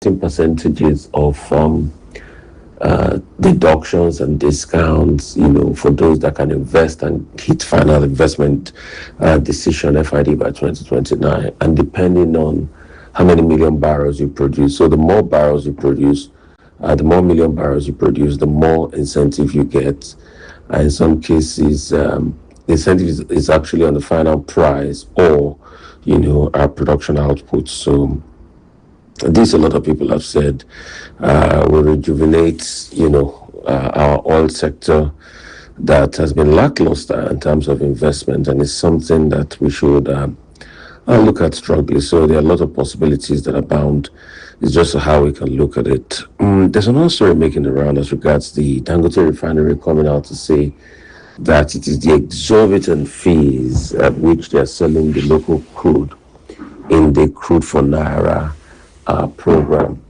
percentages of deductions and discounts, for those that can invest and hit final investment decision FID by 2029, and depending on how many million barrels you produce. So the more barrels you produce, the more million barrels you produce, the more incentive you get. In some cases, the incentive is actually on the final price or, our production output. So this, a lot of people have said, will rejuvenate, our oil sector that has been lackluster in terms of investment, and it's something that we should look at strongly. So there are a lot of possibilities that abound. It's just how we can look at it. There's another story making the round as regards the Dangote refinery coming out to say that it is the exorbitant fees at which they are selling the local crude in the crude for Naira program.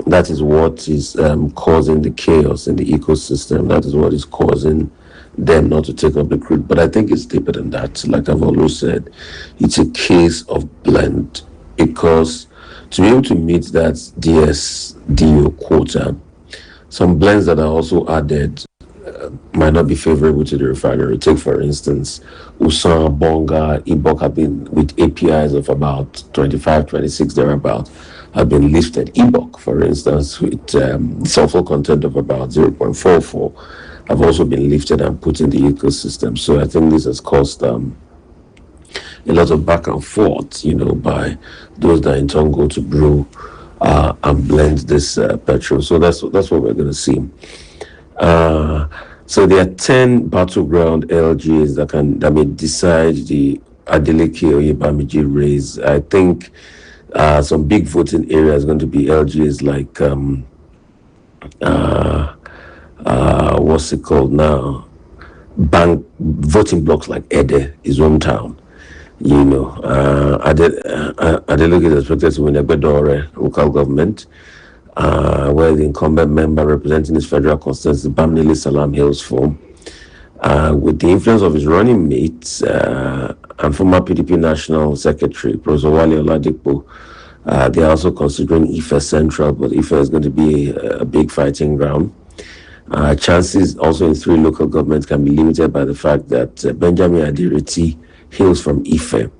That is what is causing the chaos in the ecosystem. That is what is causing them not to take up the crude. But I think it's deeper than that. Like I've always said, it's a case of blend, because to be able to meet that DSDO quota, some blends that are also added might not be favorable to the refinery. Take, for instance, Usan, Bonga, Ibok have been with APIs of about 25, 26 thereabout, have been lifted. Ibok, for instance, with sulfur content of about 0.44, have also been lifted and put in the ecosystem. So I think this has caused a lot of back and forth, by those that in turn go to brew and blend this petrol. So that's what we're going to see. So there are 10 battleground LGs that may decide the Adeleke or Yebamiji race. I think some big voting areas going to be LGs like what's it called now? Bank voting blocks like Ede, his hometown. Adeleke is expected to win Egbedore local government, where the incumbent member representing his federal constituency, Bamnili Salam, hails from. With the influence of his running mate and former PDP National Secretary, Professor Wale Oladipo, they are also considering Ife Central, but Ife is going to be a big fighting ground. Chances also in 3 local governments can be limited by the fact that Benjamin Adiriti hails from Ife.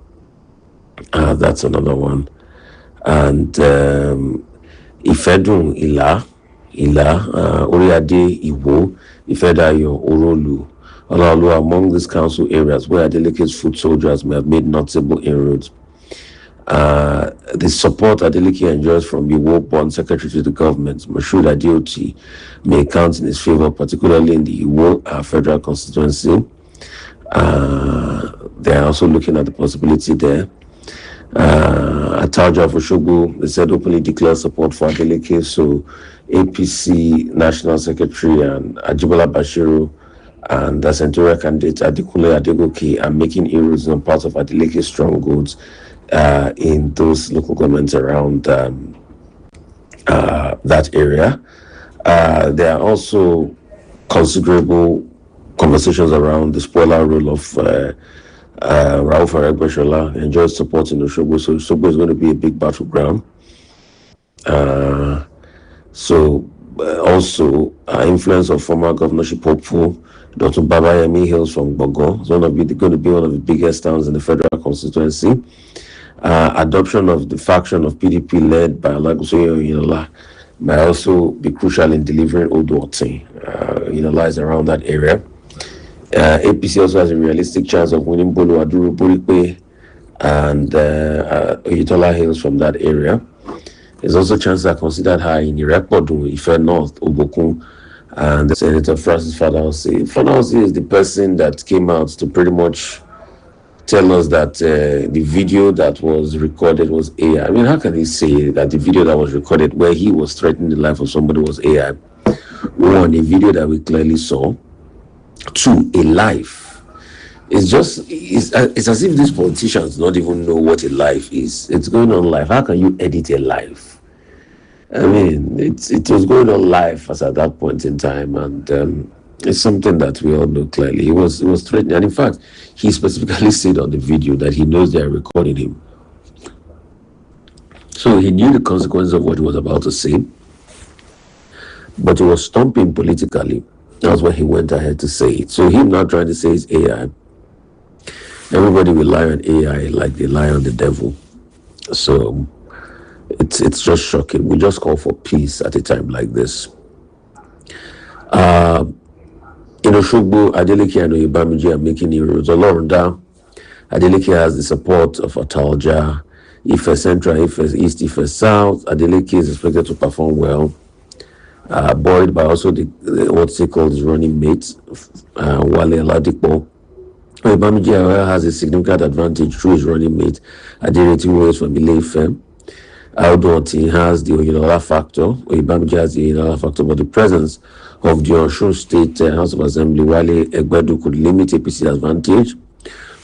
That's another one. And Ifedun Ila, Oriade Iwo, Ifedayo Orolu, Olaolu among these council areas where Adeleke's foot soldiers may have made notable inroads. The support Adeleke enjoys from the Iwo-born secretary to the government, Moshood Adeoti, may count in his favor, particularly in the Iwo federal constituency. They are also looking at the possibility there. Ataja Foshogu, they said, openly declared support for Adeleke. So APC National Secretary and Ajibola Bashiru and the Centurion candidate Adekunle Adegoke are making inroads on parts of Adeleke's strongholds in those local governments around that area. There are also considerable conversations around the spoiler role of Rauf Aregbesola. Enjoys support in Osogbo, so Osogbo is going to be a big battleground. Also, influence of former governorship hopeful Dr. Babayemi hails from Bogo. It's going to be one of the biggest towns in the federal constituency. Adoption of the faction of PDP led by Alagosoye Oyinlola might also be crucial in delivering Oduotin. Oyinlola is around that area. APC also has a realistic chance of winning Bolu Aduru Burikpe, and Oyetola hails from that area. There's also chances are considered high in Irepodu, Ife North, Obokun, and Senator Francis Fadahunsi. Fadahunsi is the person that came out to pretty much tell us that the video that was recorded was AI. I mean, how can he say that the video that was recorded where he was threatening the life of somebody was AI? One, a video that we clearly saw. Two, a life. It's as if these politicians don't even know what a life is. It's going on live. How can you edit a life? I mean, it was going on live as at that point in time, and it's something that we all know clearly. He was threatening, and in fact, he specifically said on the video that he knows they are recording him. So he knew the consequences of what he was about to say, but he was stumping politically. That's why he went ahead to say it. So him not trying to say it's AI. Everybody will lie on AI like they lie on the devil. So it's just shocking. We just call for peace at a time like this. In Oshogbo, Adeleke and Oyebamiji are making inroads. Olorunda, Adeleke has the support of Atalja, Ife Central, Ife East, Ife South. Adeleke is expected to perform well, buoyed by also the what's he called his running mate, Wale Ladipo. Oyebamiji, however, has a significant advantage through his running mate, Adeleke Rose from Ile-Ife. Although he has the Oyinlola factor, Oyebamiji has the Oyinlola factor, but the presence of the Osun State House of Assembly, Wale Egbedu, could limit APC's advantage.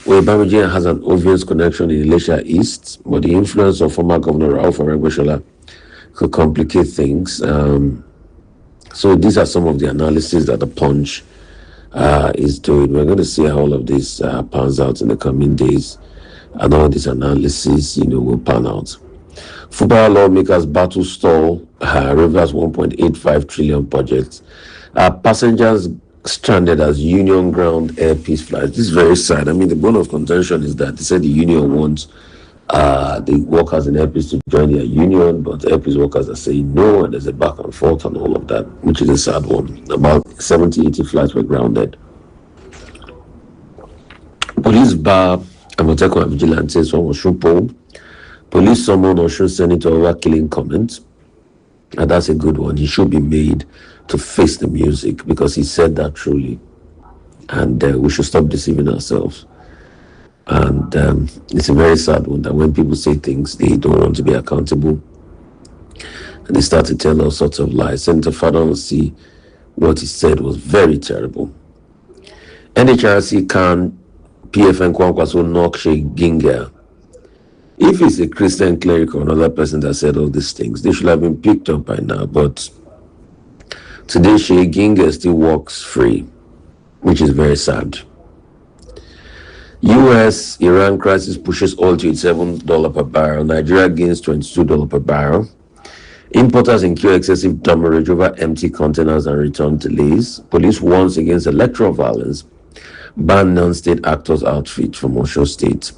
Oyebamiji has an obvious connection in Ilesha East, but the influence of former Governor Ralph Oregbesola could complicate things. So these are some of the analysis that the Punch is doing. We're going to see how all of this pans out in the coming days, and all this analysis, will pan out. Football lawmakers battle stall Rivers 1.85 trillion budget. Passengers stranded as Union ground Air Peace flights. This is very sad. I mean, the bone of contention is that they said the union wants the workers in Air Peace to join their union, but Air Peace workers are saying no, and there's a back and forth and all of that, which is a sad one. About 70, 80 flights were grounded. Police bar Amotekun and vigilantes from Oshun. Police summoned Osun Senator over killing comments, and that's a good one. He should be made to face the music because he said that truly, and we should stop deceiving ourselves. And it's a very sad one that when people say things, they don't want to be accountable, and they start to tell all sorts of lies. Senator Fadahunsi, what he said was very terrible. NHRC can PFN Kwankwaso knock Sheikh Ginga. If it's a Christian cleric or another person that said all these things, they should have been picked up by now. But today, Sheikh Ginga still walks free, which is very sad. US-Iran crisis pushes oil to $7 per barrel. Nigeria gains $22 per barrel. Importers incur excessive demurrage over empty containers and return delays. Police warns against electoral violence. Ban non-state actors' outfit from Osun State.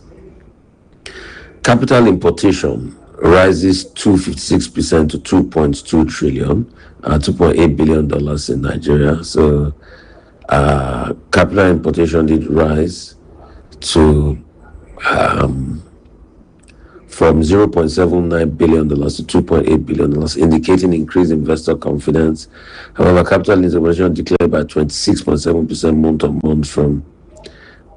Capital importation rises 256% to 2.2 trillion, $2.8 billion in Nigeria. So capital importation did rise to from $0.79 billion to $2.8 billion, indicating increased investor confidence. However, capital importation declined by 26.7% month on month from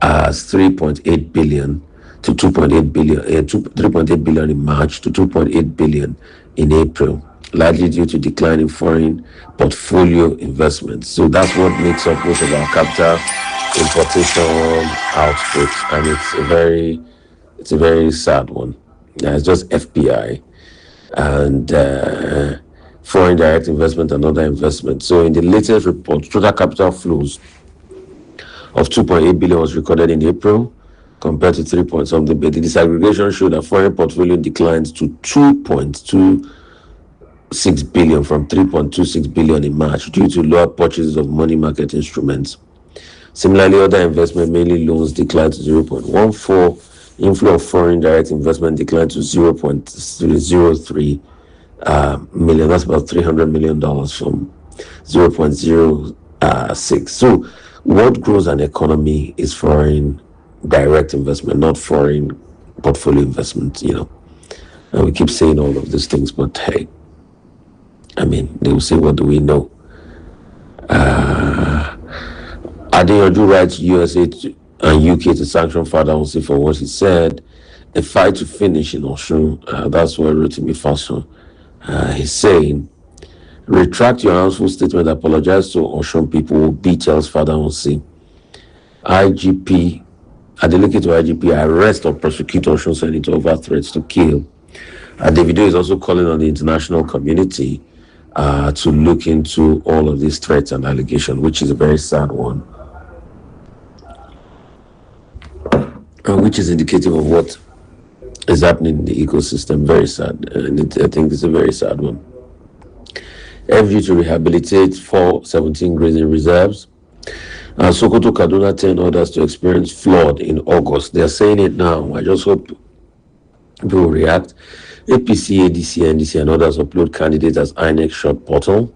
3.8 billion to 2.8 billion, 3.8 billion in March to 2.8 billion in April, largely due to decline in foreign portfolio investments. So that's what makes up most of our capital importation output, and it's a very sad one. It's just FPI and foreign direct investment and other investment. So in the latest report, total capital flows of 2.8 billion was recorded in April, compared to 3 point something, but the disaggregation showed that foreign portfolio declined to 2.26 billion from 3.26 billion in March due to lower purchases of money market instruments. Similarly, other investment, mainly loans, declined to 0.14. Inflow of foreign direct investment declined to 0.03 million. That's about $300 million from 0.06. So what grows an economy is foreign direct investment, not foreign portfolio investment, And we keep saying all of these things, but hey, I mean, they will say, what do we know? Adeyanju writes USA and UK to sanction Fadahunsi for what he said. A fight to finish in Osun. That's what Rotimi Faso. He's saying, retract your harmful statement, apologize to Osun people, details Fadahunsi. IGP, Adeleke to IGP, arrest or prosecute Osun Senator over threats to kill. Davido is also calling on the international community to look into all of these threats and allegations, which is a very sad one. Which is indicative of what is happening in the ecosystem. Very sad, and I think it's a very sad one. FG to rehabilitate 417 grazing reserves. Sokoto, Kaduna, 10 others to experience flood in August. They're saying it now. I just hope people will react. APC, ADC, NDC, and others upload candidates as INEC short portal.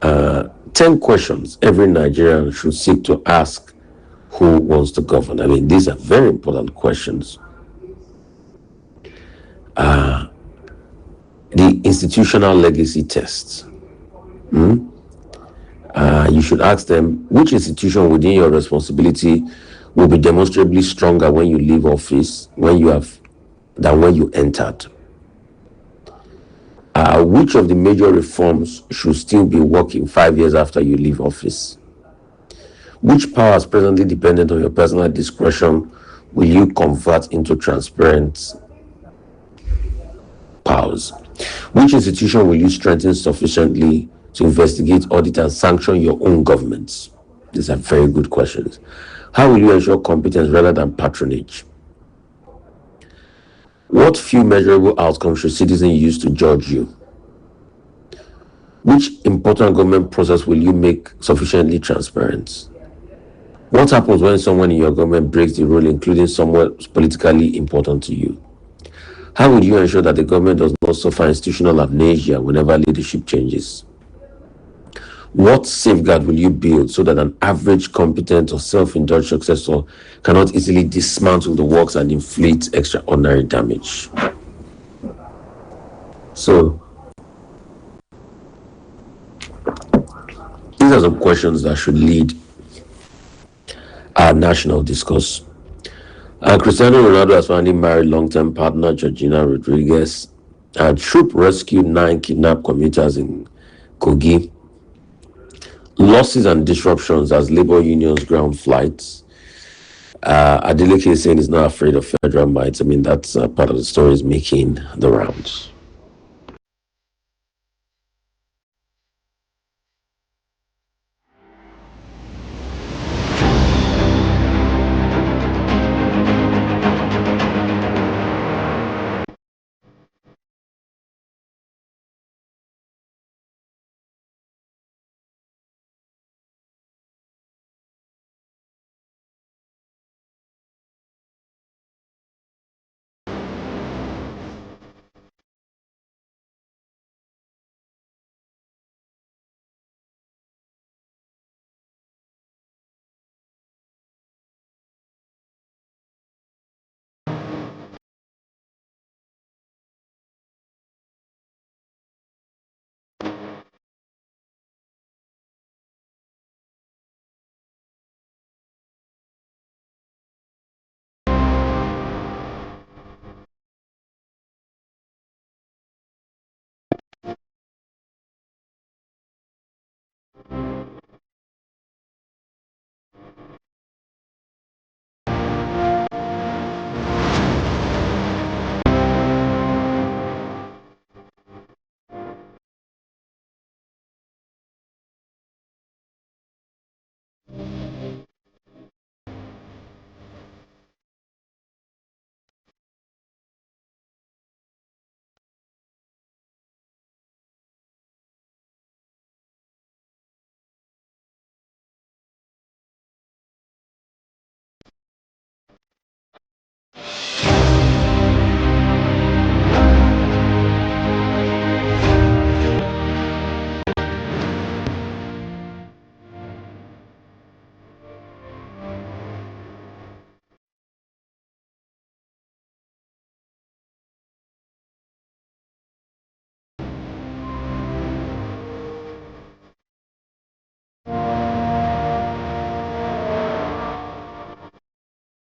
10 questions every Nigerian should seek to ask who wants to govern. I mean, these are very important questions. The institutional legacy tests. You should ask them which institution within your responsibility will be demonstrably stronger when you leave office than when you entered. Which of the major reforms should still be working 5 years after you leave office? Which powers presently dependent on your personal discretion will you convert into transparent powers? Which institution will you strengthen sufficiently to investigate, audit, and sanction your own governments? These are very good questions. How will you ensure competence rather than patronage? What few measurable outcomes should citizens use to judge you? Which important government process will you make sufficiently transparent? What happens when someone in your government breaks the rule, including someone politically important to you? How will you ensure that the government does not suffer institutional amnesia whenever leadership changes? What safeguard will you build so that an average, competent, or self-indulged successor cannot easily dismantle the works and inflict extraordinary damage? So, these are some questions that should lead our national discourse. Cristiano Ronaldo has finally married long-term partner Georgina Rodriguez. Troop rescued 9 kidnapped commuters in Kogi. Losses and disruptions as labor unions ground flights. Adeleke is saying he's not afraid of federal might. I mean, that's part of the story is making the rounds.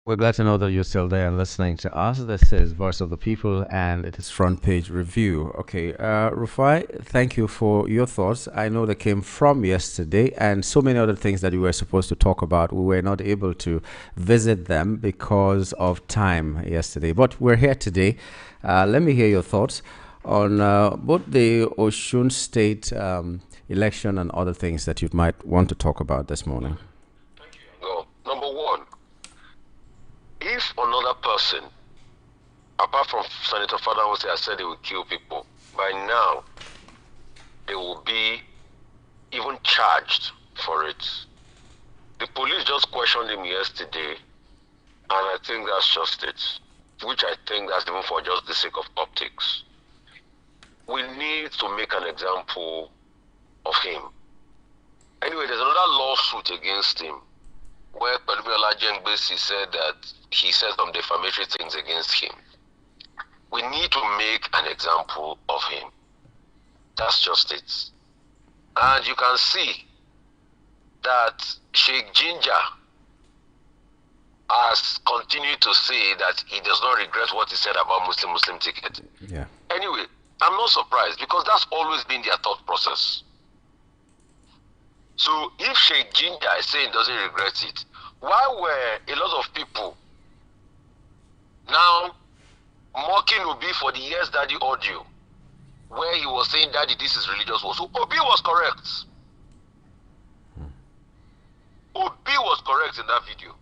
We're glad to know that you're still there and listening to us. This is Voice of the People, and it is Front Page Review. Okay, Rufai, thank you for your thoughts. I know they came from yesterday, and so many other things that we were supposed to talk about. We were not able to visit them because of time yesterday, but we're here today. Let me hear your thoughts on both the Osun State election and other things that you might want to talk about this morning. Well, number one, if another person apart from Senator Fadahunsi, I said they will kill people. By now, they will be even charged for it. The police just questioned him yesterday, and I think that's just it. Which I think that's even for just the sake of optics. We need to make an example of him. Anyway, there's another lawsuit against him where Pelumiola Jengbesi said that he said some defamatory things against him. We need to make an example of him. That's just it. And you can see that Sheikh Ginger has continued to say that he does not regret what he said about Muslim ticket. Yeah. Anyway, I'm not surprised because that's always been their thought process. So if Sheikh Ginger is saying he doesn't regret it, why were a lot of people now mocking Obi for the Yes Daddy audio where he was saying, Daddy, this is religious war? So Obi was correct. Obi was correct in that video.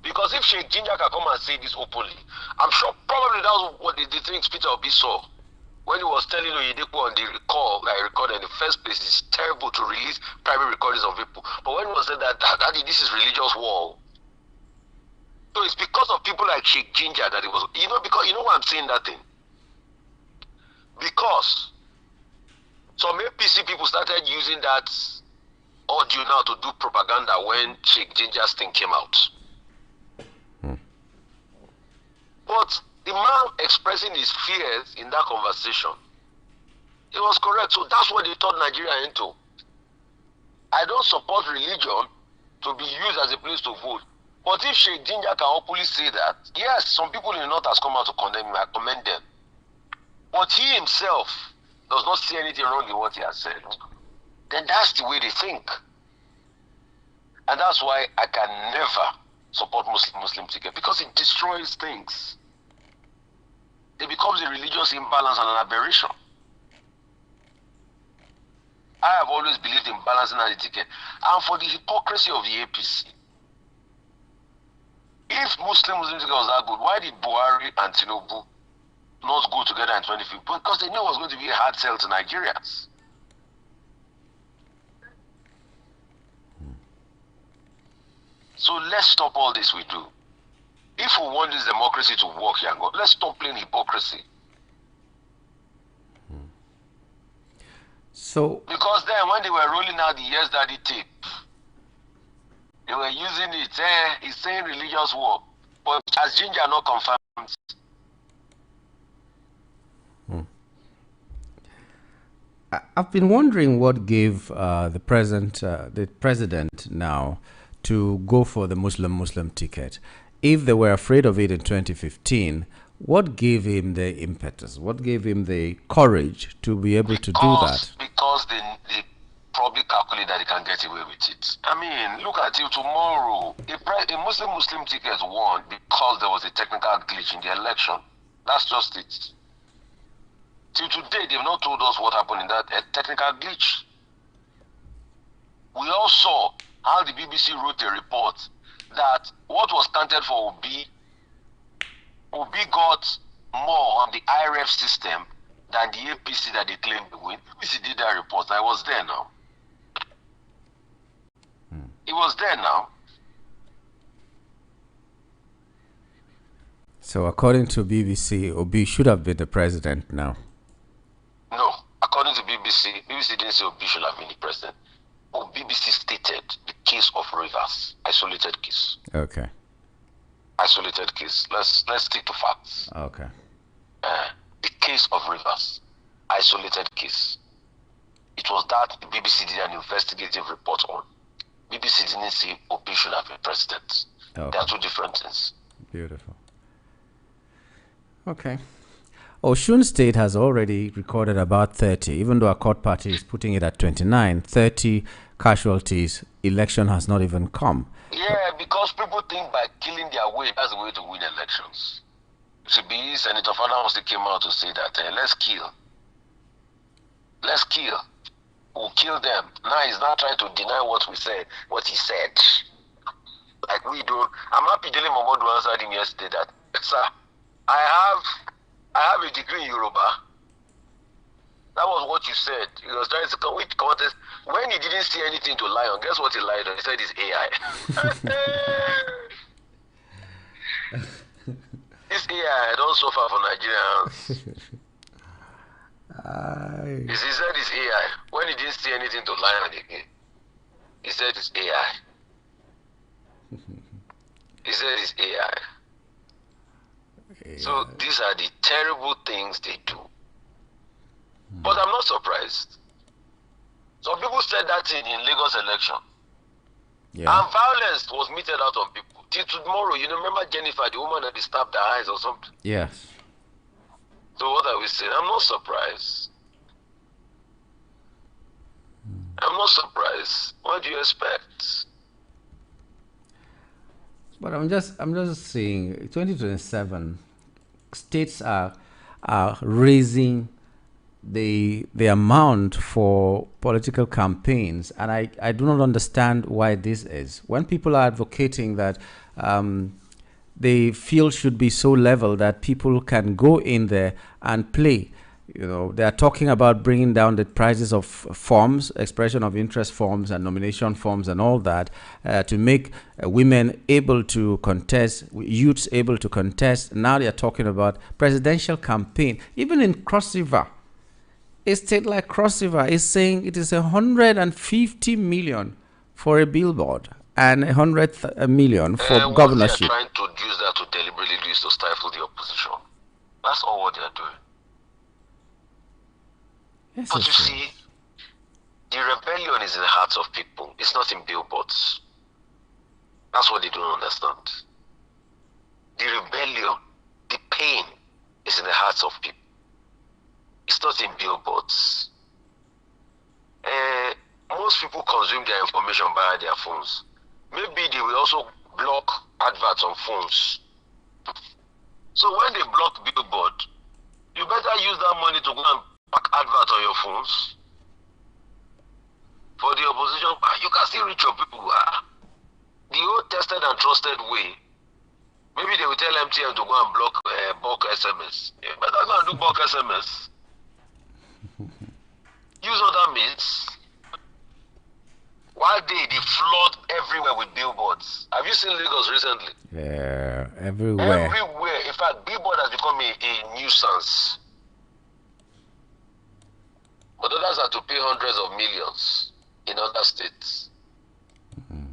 Because if Sheikh Ginger can come and say this openly, I'm sure probably that was what the things Peter Obi saw when he was telling Oyedepo on the call that I recorded in the first place. It's terrible to release private recordings of people. But when he was saying that, Daddy, this is religious war. So it's because of people like Sheikh Ginger that it was, because why I'm saying that thing? Because some APC people started using that audio now to do propaganda when Sheikh Ginger's thing came out. But the man expressing his fears in that conversation, it was correct. So that's what they turned Nigeria into. I don't support religion to be used as a place to vote. But if Sheikh Ginger can openly say that, yes, some people in the North has come out to condemn him, I commend them. But he himself does not see anything wrong in what he has said. Then that's the way they think. And that's why I can never support Muslim ticket, because it destroys things. It becomes a religious imbalance and an aberration. I have always believed in balancing the ticket. And for the hypocrisy of the APC, if Muslim ticket was that good, why did Buhari and Tinubu not go together in 2015? Because they knew it was going to be a hard sell to Nigerians. So let's stop all this we do. If we want this democracy to work, Yango, let's stop playing hypocrisy. So, because then when they were rolling out the Yes Daddy tape, they were using it. It's saying religious war, but as Ginger not confirmed. I've been wondering what gave the president now to go for the Muslim ticket. If they were afraid of it in 2015, what gave him the impetus? What gave him the courage to be able to do that? Because they probably calculate that they can get away with it. I mean, look at it tomorrow. A Muslim ticket won because there was a technical glitch in the election. That's just it. Till today, they've not told us what happened in that technical glitch. We all saw how the BBC wrote a report that what was counted for Obi got more on the IRF system than the APC that they claimed to win. BBC did that report. I was there now. It was there now. So according to BBC, Obi should have been the president now. No, according to BBC didn't say Obi should have been the president. But BBC stated the case of Rivers, isolated case. Okay. Isolated case. Let's stick to facts. Okay. The case of Rivers, isolated case. It was that the BBC did an investigative report on. BBC didn't say Obi should have been president. Okay. They are two different things. Beautiful. Okay. Osun State has already recorded about 30, even though our court party is putting it at 29, 30 casualties. Election has not even come. Yeah, because people think by killing their way, that's the way to win elections. CB, Senator Fadahunsi came out to say that, let's kill. Let's kill. We'll kill them. Now he's not trying to deny what we said, what he said. Like we don't. I'm happy Dele Momodu answered him yesterday that, sir, I have a degree in Yoruba. That was what you said. He was trying to come with contest. When he didn't see anything to lie on, guess what he lied on? He said it's AI. This AI don't suffer for Nigerians. He said it's AI. When he didn't see anything to lie on again, he said it's AI. He said it's AI. So these are the terrible things they do. But I'm not surprised. Some people said that in Lagos election. Yeah. And violence was meted out on people. Till tomorrow, you remember Jennifer, the woman that stabbed her eyes or something? Yes. So what are we saying? I'm not surprised. I'm not surprised. What do you expect? But I'm just saying 2027 states are raising the amount for political campaigns, and I do not understand why this is. When people are advocating that the field should be so level that people can go in there and play, you know, they are talking about bringing down the prices of forms, expression of interest forms and nomination forms and all that, to make women able to contest, youths able to contest. Now they are talking about presidential campaign. Even in Cross River, a state like Cross River is saying it is 150 million for a billboard and 100 million for governorship. What they are trying to use that to deliberately do is to stifle the opposition. That's all what they are doing. Yes, but you see, the rebellion is in the hearts of people. It's not in billboards. That's what they don't understand. The rebellion, the pain is in the hearts of people. It's not in billboards. Most people consume their information via their phones. Maybe they will also block adverts on phones. So when they block billboard, you better use that money to go and pack adverts on your phones. For the opposition, you can still reach your people. The old tested and trusted way. Maybe they will tell MTN to go and block bulk SMS. You better go and do bulk SMS. Use other means. While they flood everywhere with billboards. Have you seen Lagos recently? Yeah, everywhere. Everywhere. In fact, billboard has become a nuisance. But others have to pay hundreds of millions in other states.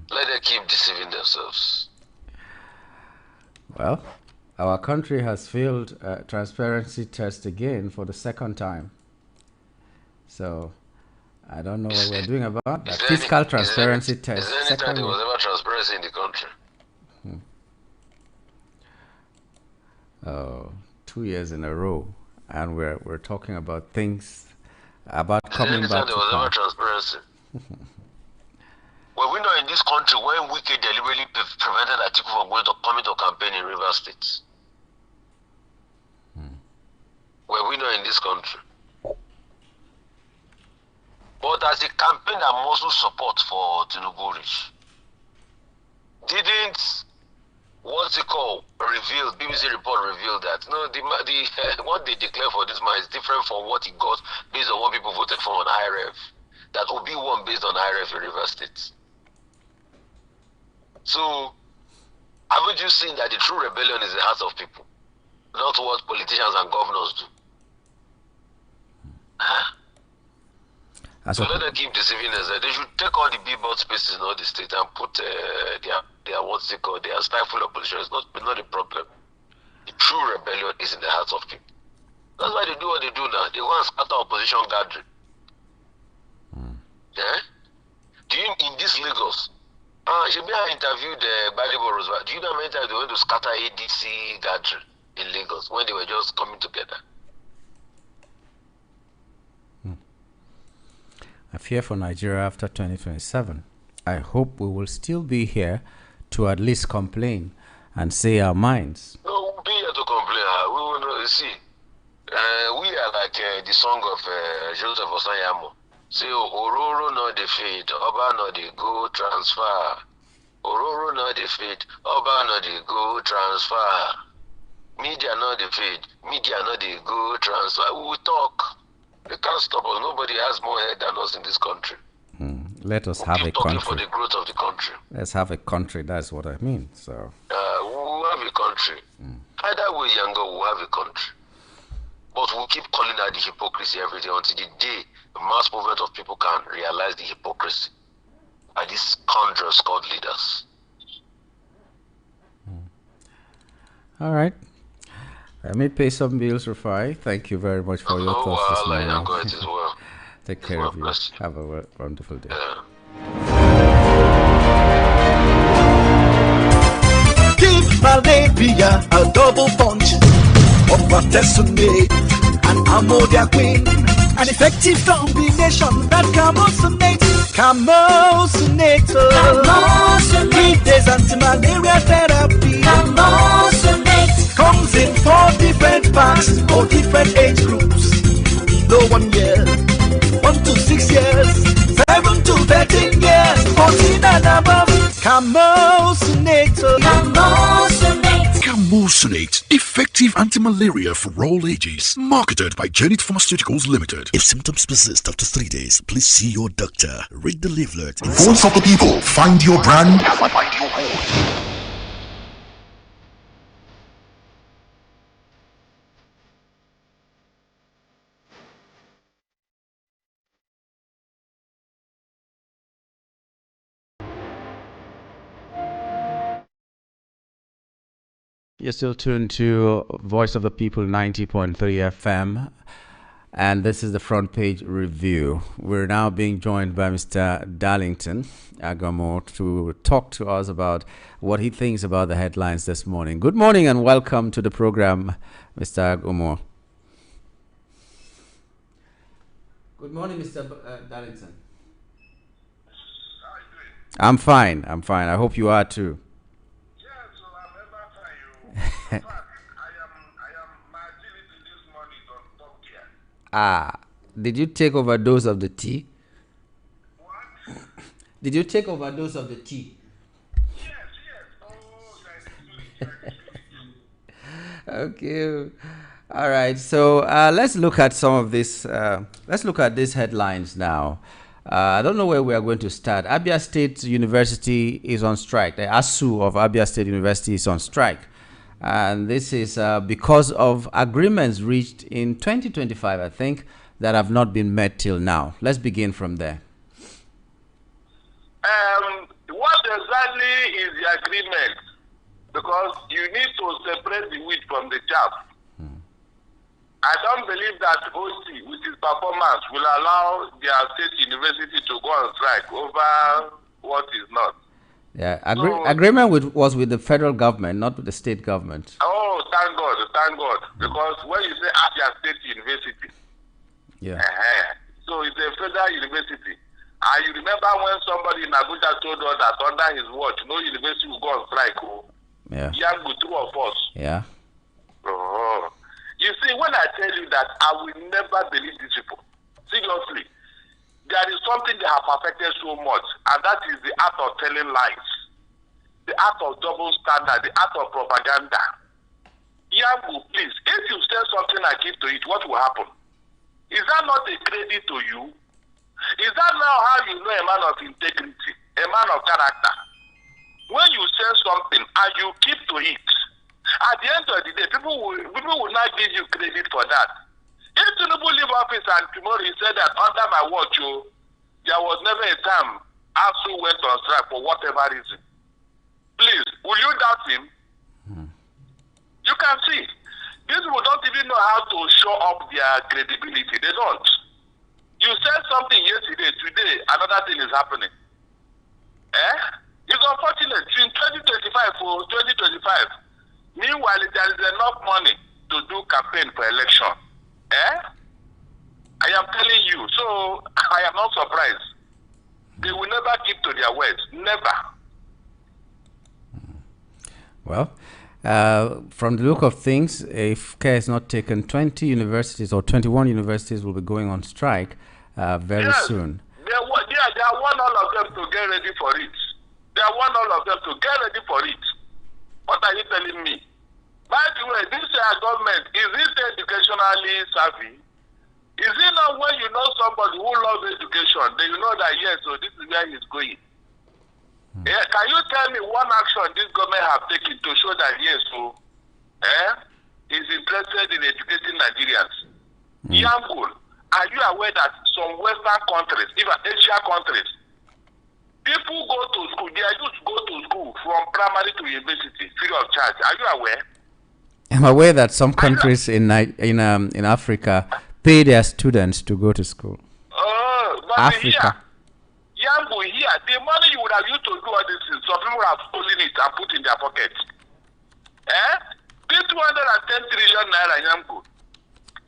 Let them keep deceiving themselves. Well, our country has failed a transparency test again for the second time. So, I don't know what we're doing about that. Fiscal transparency test. Is there any time there was ever transparency in the country? 2 years in a row, and we're talking about things about coming back to there was ever transparency. Well, we know in this country when Wike deliberately prevented Atiku from going to coming to campaign in River State. Well, we know in this country. But as a campaign that muscle support for Tinubu reach, didn't what's it called revealed? BBC report revealed that no, what they declare for this man is different from what he got based on what people voted for on IRF. That Obi won based on IRF in River State. So, haven't you seen that the true rebellion is in the hearts of people, not what politicians and governors do? Huh? So let them keep deceiving us. They should take all the billboard spaces in all the state and put their what's it called, their stifle opposition. It's not a problem. The true rebellion is in the hearts of people. That's why they do what they do now. They go and scatter opposition gathering. Yeah? Do you in this Lagos? Should be I interviewed Balibo Roosevelt. Do you know how many times they went to scatter ADC gathering in Lagos when they were just coming together? I fear for Nigeria after 2027. I hope we will still be here to at least complain and say our minds. No, we'll be here to complain. We will know. See, we are like the song of Joseph Osanyamo. Say, Ororo no defeat, Oba no de go transfer. Ororo no defeat, Oba no de go transfer. Media not the feed. Media not the go transfer. We will talk. They can't stop us. Nobody has more head than us in this country. Let us We'll have a keep talking for country. the growth of the country. Let's have a country. That's what I mean. So We'll have a country. Either way, younger, we'll have a country. But we'll keep calling out the hypocrisy every day until the day the mass movement of people can realize the hypocrisy by these scoundrels called leaders. all right. Let me pay some bills, Rufai. Thank you very much for your thoughts this morning. It as well. Take care of you. Have a wonderful day. Give malaria a double punch of Artesunate and ammonia queen. An effective combination that Camosunate. 3 days anti-malaria therapy. Comes in 4 different packs for different age groups. No 1 year, 1 to 6 years, 7 to 13 years, 14 and above. Camosunate. Camosunate, effective anti-malaria for all ages. Marketed by Janet Pharmaceuticals Limited. If symptoms persist after 3 days, please see your doctor. Read the leaflet. Voice of the people. Find your brand. Find your home. You're still tuned to Voice of the People 90.3 FM, and this is the front page review. We're now being joined by Mr. Darlington Agamo to talk to us about what he thinks about the headlines this morning. Good morning and welcome to the program, Mr. Agamo. Good morning, Mr. Darlington. How are you doing? I'm fine. I hope you are too. In fact, I am my agility this morning is on top tier. Did you take overdose of the tea? What? Did you take overdose of the tea? Yes. Oh, Okay. All right. So let's look at some of this. Let's look at these headlines now. I don't know where we are going to start. Abia State University is on strike. The ASU of Abia State University is on strike. And this is because of agreements reached in 2025, I think, that have not been met till now. Let's begin from there. What exactly is the agreement? Because you need to separate the wheat from the chaff. I don't believe that OC, with his performance, will allow their state university to go on strike over what is not. Yeah, agreement was with the federal government, not with the state government. Oh, thank God. Because when you say Abia State University, so it's a federal university. And you remember when somebody in Abuja told us that under his watch, no university will go on strike. Young with 2 of us. Yeah. Oh. You see, when I tell you that I will never believe these people, seriously, there is something they have perfected so much, and that is the art of telling lies, the art of double standard, the art of propaganda. Yangu, please, if you say something and keep to it, what will happen? Is that not a credit to you? Is that now how you know a man of integrity, a man of character? When you say something and you keep to it, at the end of the day, people will not give you credit for that. If Tinubu leave office and tomorrow he said that under my watch, there was never a time ASU went on strike for whatever reason. Please, will you doubt him? You can see. These people don't even know how to show up their credibility. They don't. You said something yesterday, today, another thing is happening. It's unfortunate. In 2025 for 2025, meanwhile, there is enough money to do campaign for election. I am telling you, so I am not surprised. They will never keep to their words. Never. Well, from the look of things, if care is not taken, 20 universities or 21 universities will be going on strike very soon. They want all of them to get ready for it. They want all of them to get ready for it. What are you telling me? By the way, this government, is it educationally savvy? Is it not when you know somebody who loves education, then you know that yes, so this is where he's going? Yeah, can you tell me one action this government have taken to show that yes, so is interested in educating Nigerians? Yambul, are you aware that some Western countries, even Asian countries, people go to school, they are used to go to school from primary to university free of charge? Are you aware? I'm aware that some countries in Africa pay their students to go to school. But Africa. Yambu, here, the money you would have used to do all this, some people have stolen it and put in their pockets. This 210 trillion naira, Yambu.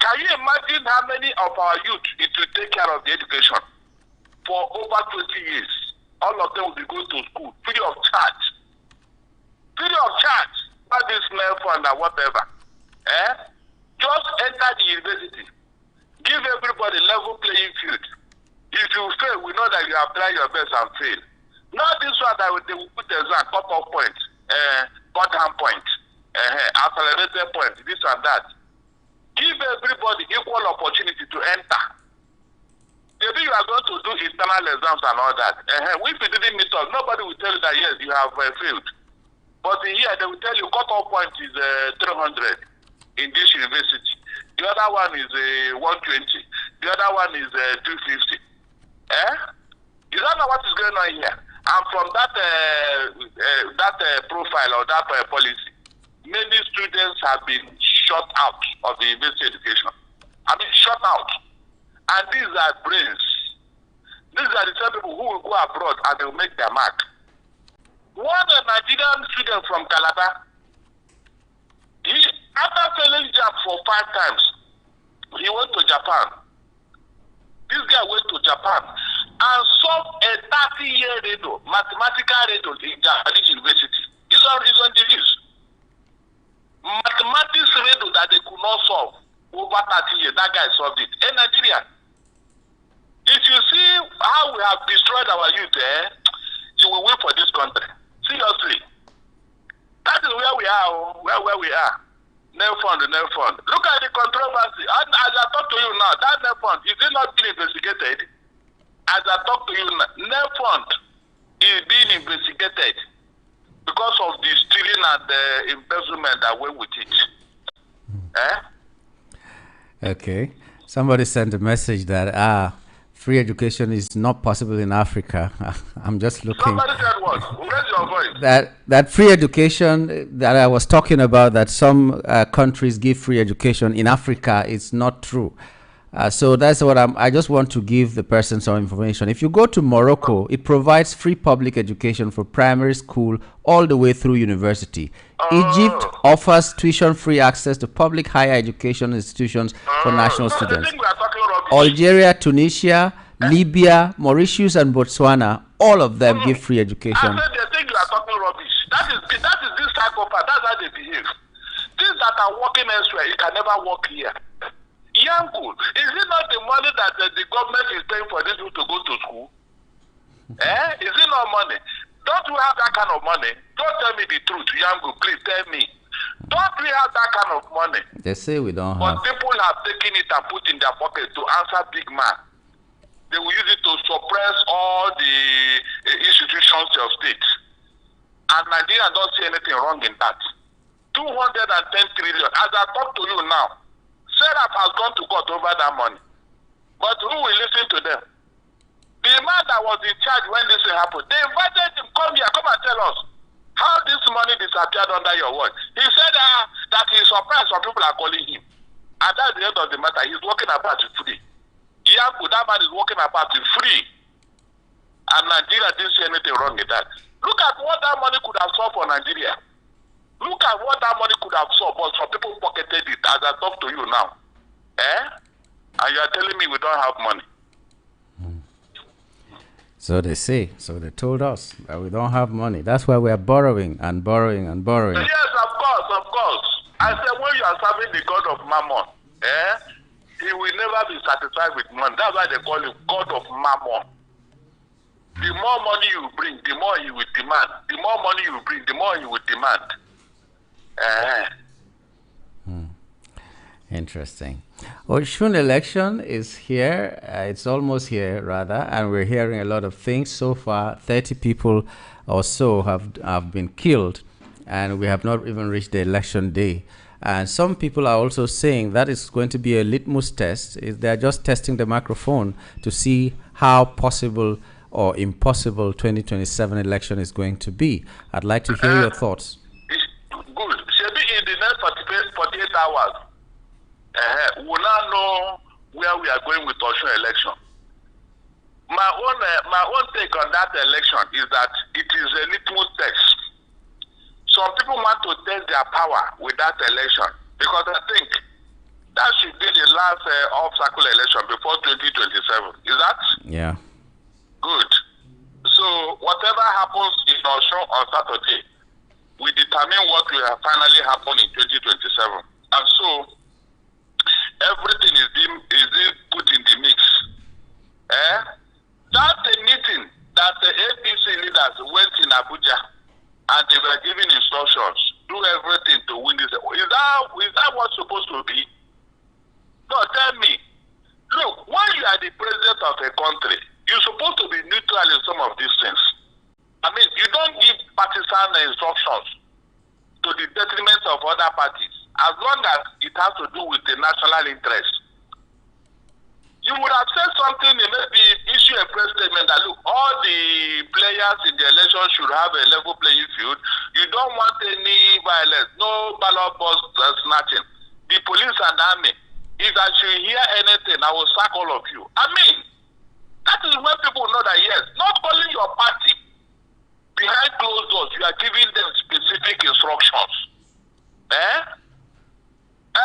Can you imagine how many of our youth it will take care of the education for over 20 years? All of them will be going to school free of charge. Free of charge. Not this mail fund or whatever. Just enter the university. Give everybody level playing field. If you fail, we know that you have tried your best and fail. Not this one that they will put the exam, cut-off point, bottom point, accelerated point, this and that. Give everybody equal opportunity to enter. Maybe you are going to do internal exams and all that. If you didn't meet up, nobody will tell you that yes, you have failed. But here they will tell you cut-off point is 300 in this university. The other one is 120. The other one is 250. You don't know what is going on here. And from that profile or that policy, many students have been shut out of the university education. I mean, shut out. And these are brains. These are the same people who will go abroad and they will make their mark. One Nigerian student from Calabar, after failing JAM for 5 times, he went to Japan. This guy went to Japan and solved a 30-year riddle, mathematical riddle in Japanese university. It's on the news. Mathematics riddle that they could not solve over 30 years. That guy solved it. In Nigeria, if you see how we have destroyed our youth, you will wait for this country. Seriously. That is where we are, where we are. No fund. Look at the controversy. As I talk to you now, that no fund, is it not being investigated? As I talk to you now, no fund is being investigated because of the stealing and the embezzlement that went with it. Okay. Somebody sent a message that free education is not possible in Africa. I'm just looking. Somebody said what? Raise your voice. That free education that I was talking about, that some countries give free education in Africa, it's not true. So that's what I just want to give the person some information. If you go to Morocco, it provides free public education for primary school all the way through university. Egypt offers tuition-free access to public higher education institutions for national students. Algeria, Tunisia, Libya, Mauritius, and Botswana, all of them give free education. I said they think you are talking rubbish. That is this psychopath. That's how they behave. Things that are working elsewhere, it can never work here. Yanku, is it not the money that the government is paying for these people to go to school? Is it not money? Don't we have that kind of money? Don't tell me the truth, Yanku. Please tell me. Don't we have that kind of money? They say we don't but have. But people have taken it and put in their pocket to answer big man. They will use it to suppress all the institutions of state. And Nigeria don't see anything wrong in that. 210 trillion. As I talk to you now, Serap has gone to court over that money. But who will listen to them? The man that was in charge when this thing happened, they invited him, come here, come and tell us how this money disappeared under your watch. He said that he's surprised some people are calling him. And that's the end of the matter. He's walking about it free. That man is walking about it free. And Nigeria didn't see anything wrong with that. Look at what that money could have solved for Nigeria. Look at what that money could have solved, but some people pocketed it as I talk to you now. And you are telling me we don't have money. So they say. So they told us that we don't have money. That's why we are borrowing and borrowing and borrowing. Yes, of course. I said when you are serving the God of Mammon, he will never be satisfied with money. That's why they call him God of Mammon. The more money you bring, the more he will demand. The more money you bring, the more he will demand. Interesting. Oshun election is here. It's almost here, rather, and we're hearing a lot of things. So far, 30 people or so have been killed, and we have not even reached the election day. And some people are also saying that it's going to be a litmus test. They're just testing the microphone to see how possible or impossible 2027 election is going to be. I'd like to hear your thoughts. It's good. Should be in the next 48 hours. We now know where we are going with Osun election. My own take on that election is that it is a litmus test. Some people want to test their power with that election because I think that should be the last off-cycle election before 2027. Is that? Yeah. Good. So whatever happens in Osun on Saturday will determine what will finally happen in 2027. And so everything is being put in the mix. That's a meeting that the APC leaders went in Abuja and they were giving instructions, do everything to win this. Is that what's supposed to be? No, tell me. Look, when you are the president of a country, you're supposed to be neutral in some of these things. I mean, you don't give partisan instructions to the detriment of other parties, as long as it has to do with the national interest. You would have said something, maybe issue a press statement that, look, all the players in the election should have a level playing field. You don't want any violence, no ballot box snatching. The police and army, if I should hear anything, I will sack all of you. I mean, that is when people know that, yes, not calling your party behind closed doors, you are giving them specific instructions.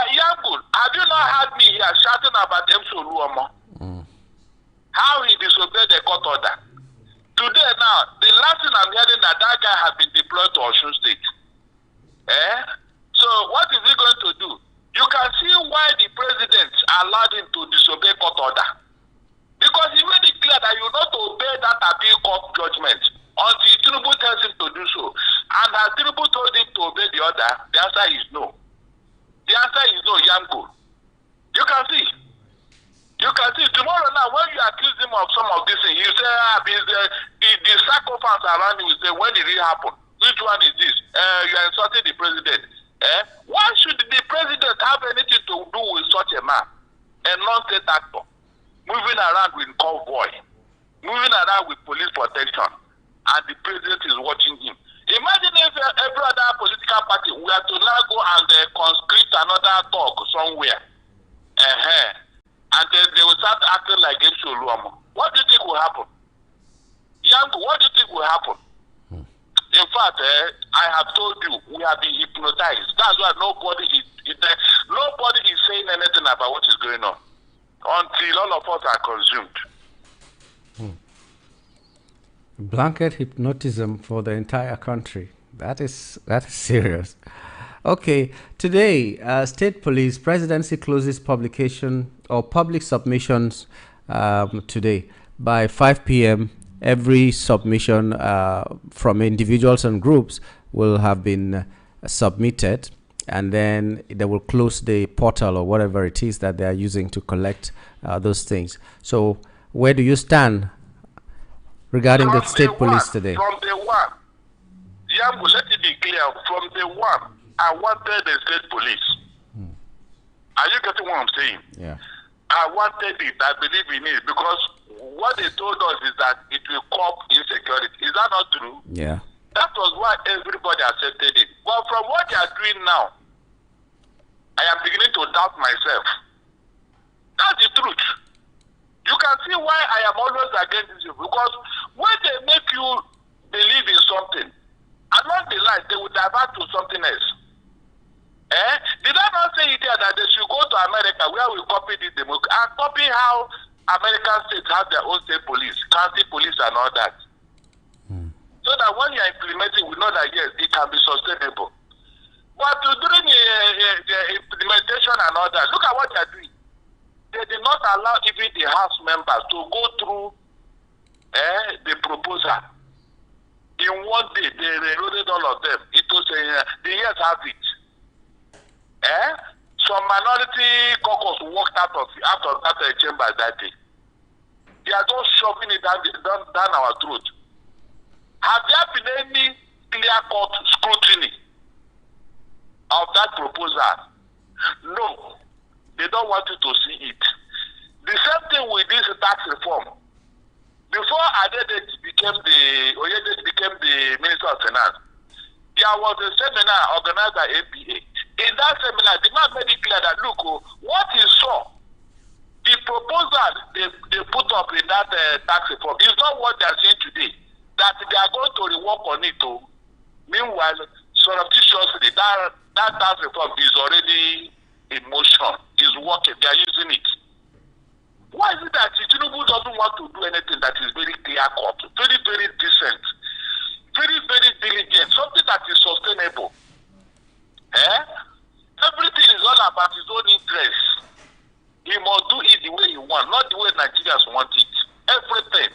Yangul, have you not heard me here shouting about Msoluomo? How he disobeyed the court order? Today now, the last thing I'm hearing that guy has been deployed to Osun State. So what is he going to do? You can see why the president allowed him to disobey court order. Because he made it clear that you will not obey that appeal court judgment until Tinubu tells him to do so. And as Tinubu told him to obey the order, the answer is no. The answer is no, Yanko. You can see. You can see. Tomorrow now, when you accuse him of some of these things, you say, the sacrifice around you, you say, when did it happen? Which one is this? You are insulting the president. Why should the president have anything to do with such a man? A non-state actor. Moving around with convoy. Moving around with police protection. And the president is watching him. Imagine if every other political party were to now go and conscript another talk somewhere. And then they will start acting like Msoluomo. What do you think will happen? Young, what do you think will happen? In fact, I have told you, we have been hypnotized. That's why nobody is saying anything about what is going on until all of us are consumed. Blanket hypnotism for the entire country. That is serious. Okay, today, State Police Presidency closes publication or public submissions today by 5 p.m. Every submission from individuals and groups will have been submitted, and then they will close the portal or whatever it is that they are using to collect those things. So, where do you stand regarding the State Police today? From the one, let it be clear, from the one, I wanted the State Police. Are you getting what I'm saying? Yeah. I wanted it, I believe in it, because what they told us is that it will curb insecurity. Is that not true? Yeah. That was why everybody accepted it. But from what they are doing now, I am beginning to doubt myself. That's the truth. You can see why I am always against this, because when they make you believe in something, along the line, they will divert to something else. Did I not say it here that they should go to America where we copy this democracy and copy how American states have their own state police, county police and all that? So that when you are implementing, we know that yes, it can be sustainable. But during the implementation and all that, look at what they are doing. They did not allow even the House members to go through the proposal. In one day, they reloaded all of them. It was the years have it. Some minority caucus walked out of that chamber that day. They are just shoving it down our throat. Have there been any clear-cut scrutiny of that proposal? No. They don't want you to see it. The same thing with this tax reform. Before Oyedele became the Minister of Finance, there was a seminar organized by APA. In that seminar, the man made it clear that, look, what he saw, the proposal they put up in that tax reform is not what they are saying today, that they are going to rework on it. Meanwhile, surreptitiously, that tax reform is already in motion, is working, they are using it. Why is it that Tinubu doesn't want to do anything that is very clear-cut, very, very decent, very, very diligent, something that is sustainable? Everything is all about his own interest. He must do it the way he wants, not the way Nigerians want it. Everything.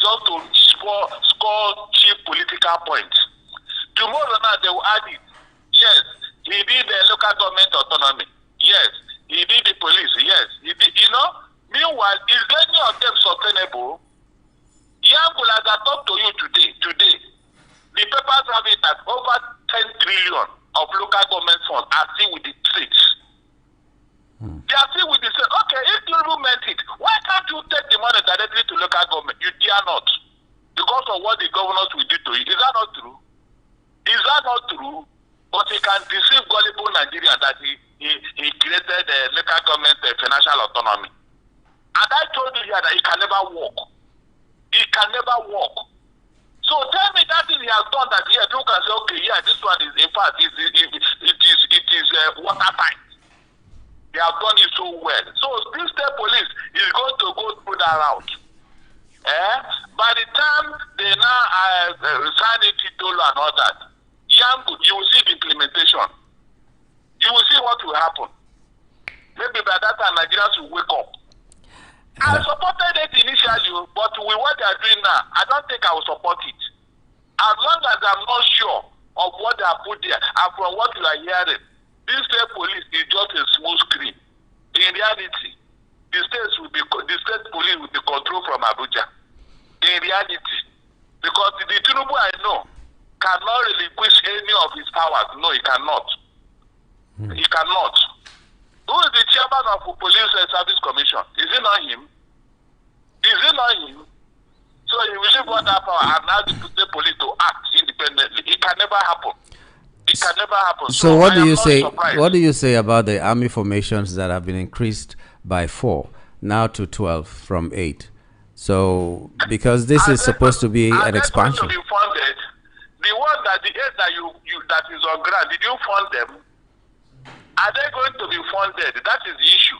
Just to score cheap political points. Tomorrow now they will add it. Yes, he did the local government autonomy. Yes, he did the police. Yes, he did, Meanwhile, is any of them sustainable? Yangul, as I talk to you today, the papers have it that over 10 trillion of local government funds are still with the states. They are still with the states. Okay, if Tinubu meant it, why can't you take the money directly to local government? You dare not. Because of what the governors will do to you. Is that not true? Is that not true? But he can deceive gullible Nigeria that he created a local government financial autonomy. And I told you here that he can never work. He can never work. So tell me that thing he has done that here, you can say, okay, yeah, this one is, in fact, it is watertight. They have done it so well. So this state police is going to go through that route. By the time they now sign it, Titolo and all that, you will see the implementation. You will see what will happen. Maybe by that time, Nigerians will wake up. I supported it initially, but with what they are doing now, I don't think I will support it. As long as I'm not sure of what they have put there, and from what you are hearing, this state police is just a small screen. In reality, the state police will be controlled from Abuja. In reality, because the Tinubu I know cannot relinquish any of his powers. No, he cannot. He cannot. Who is the chairman of the Police Service Commission? Is it not him? Is it not him? So he will leave all that power and ask the police to act independently. It can never happen. It can never happen. So what do you say? What do you say about the army formations that have been increased by 4 now to 12 from 8? So because this is supposed to be an expansion. To be funded, the one that the 8 that is on ground, did you fund them? Are they going to be funded? That is the issue.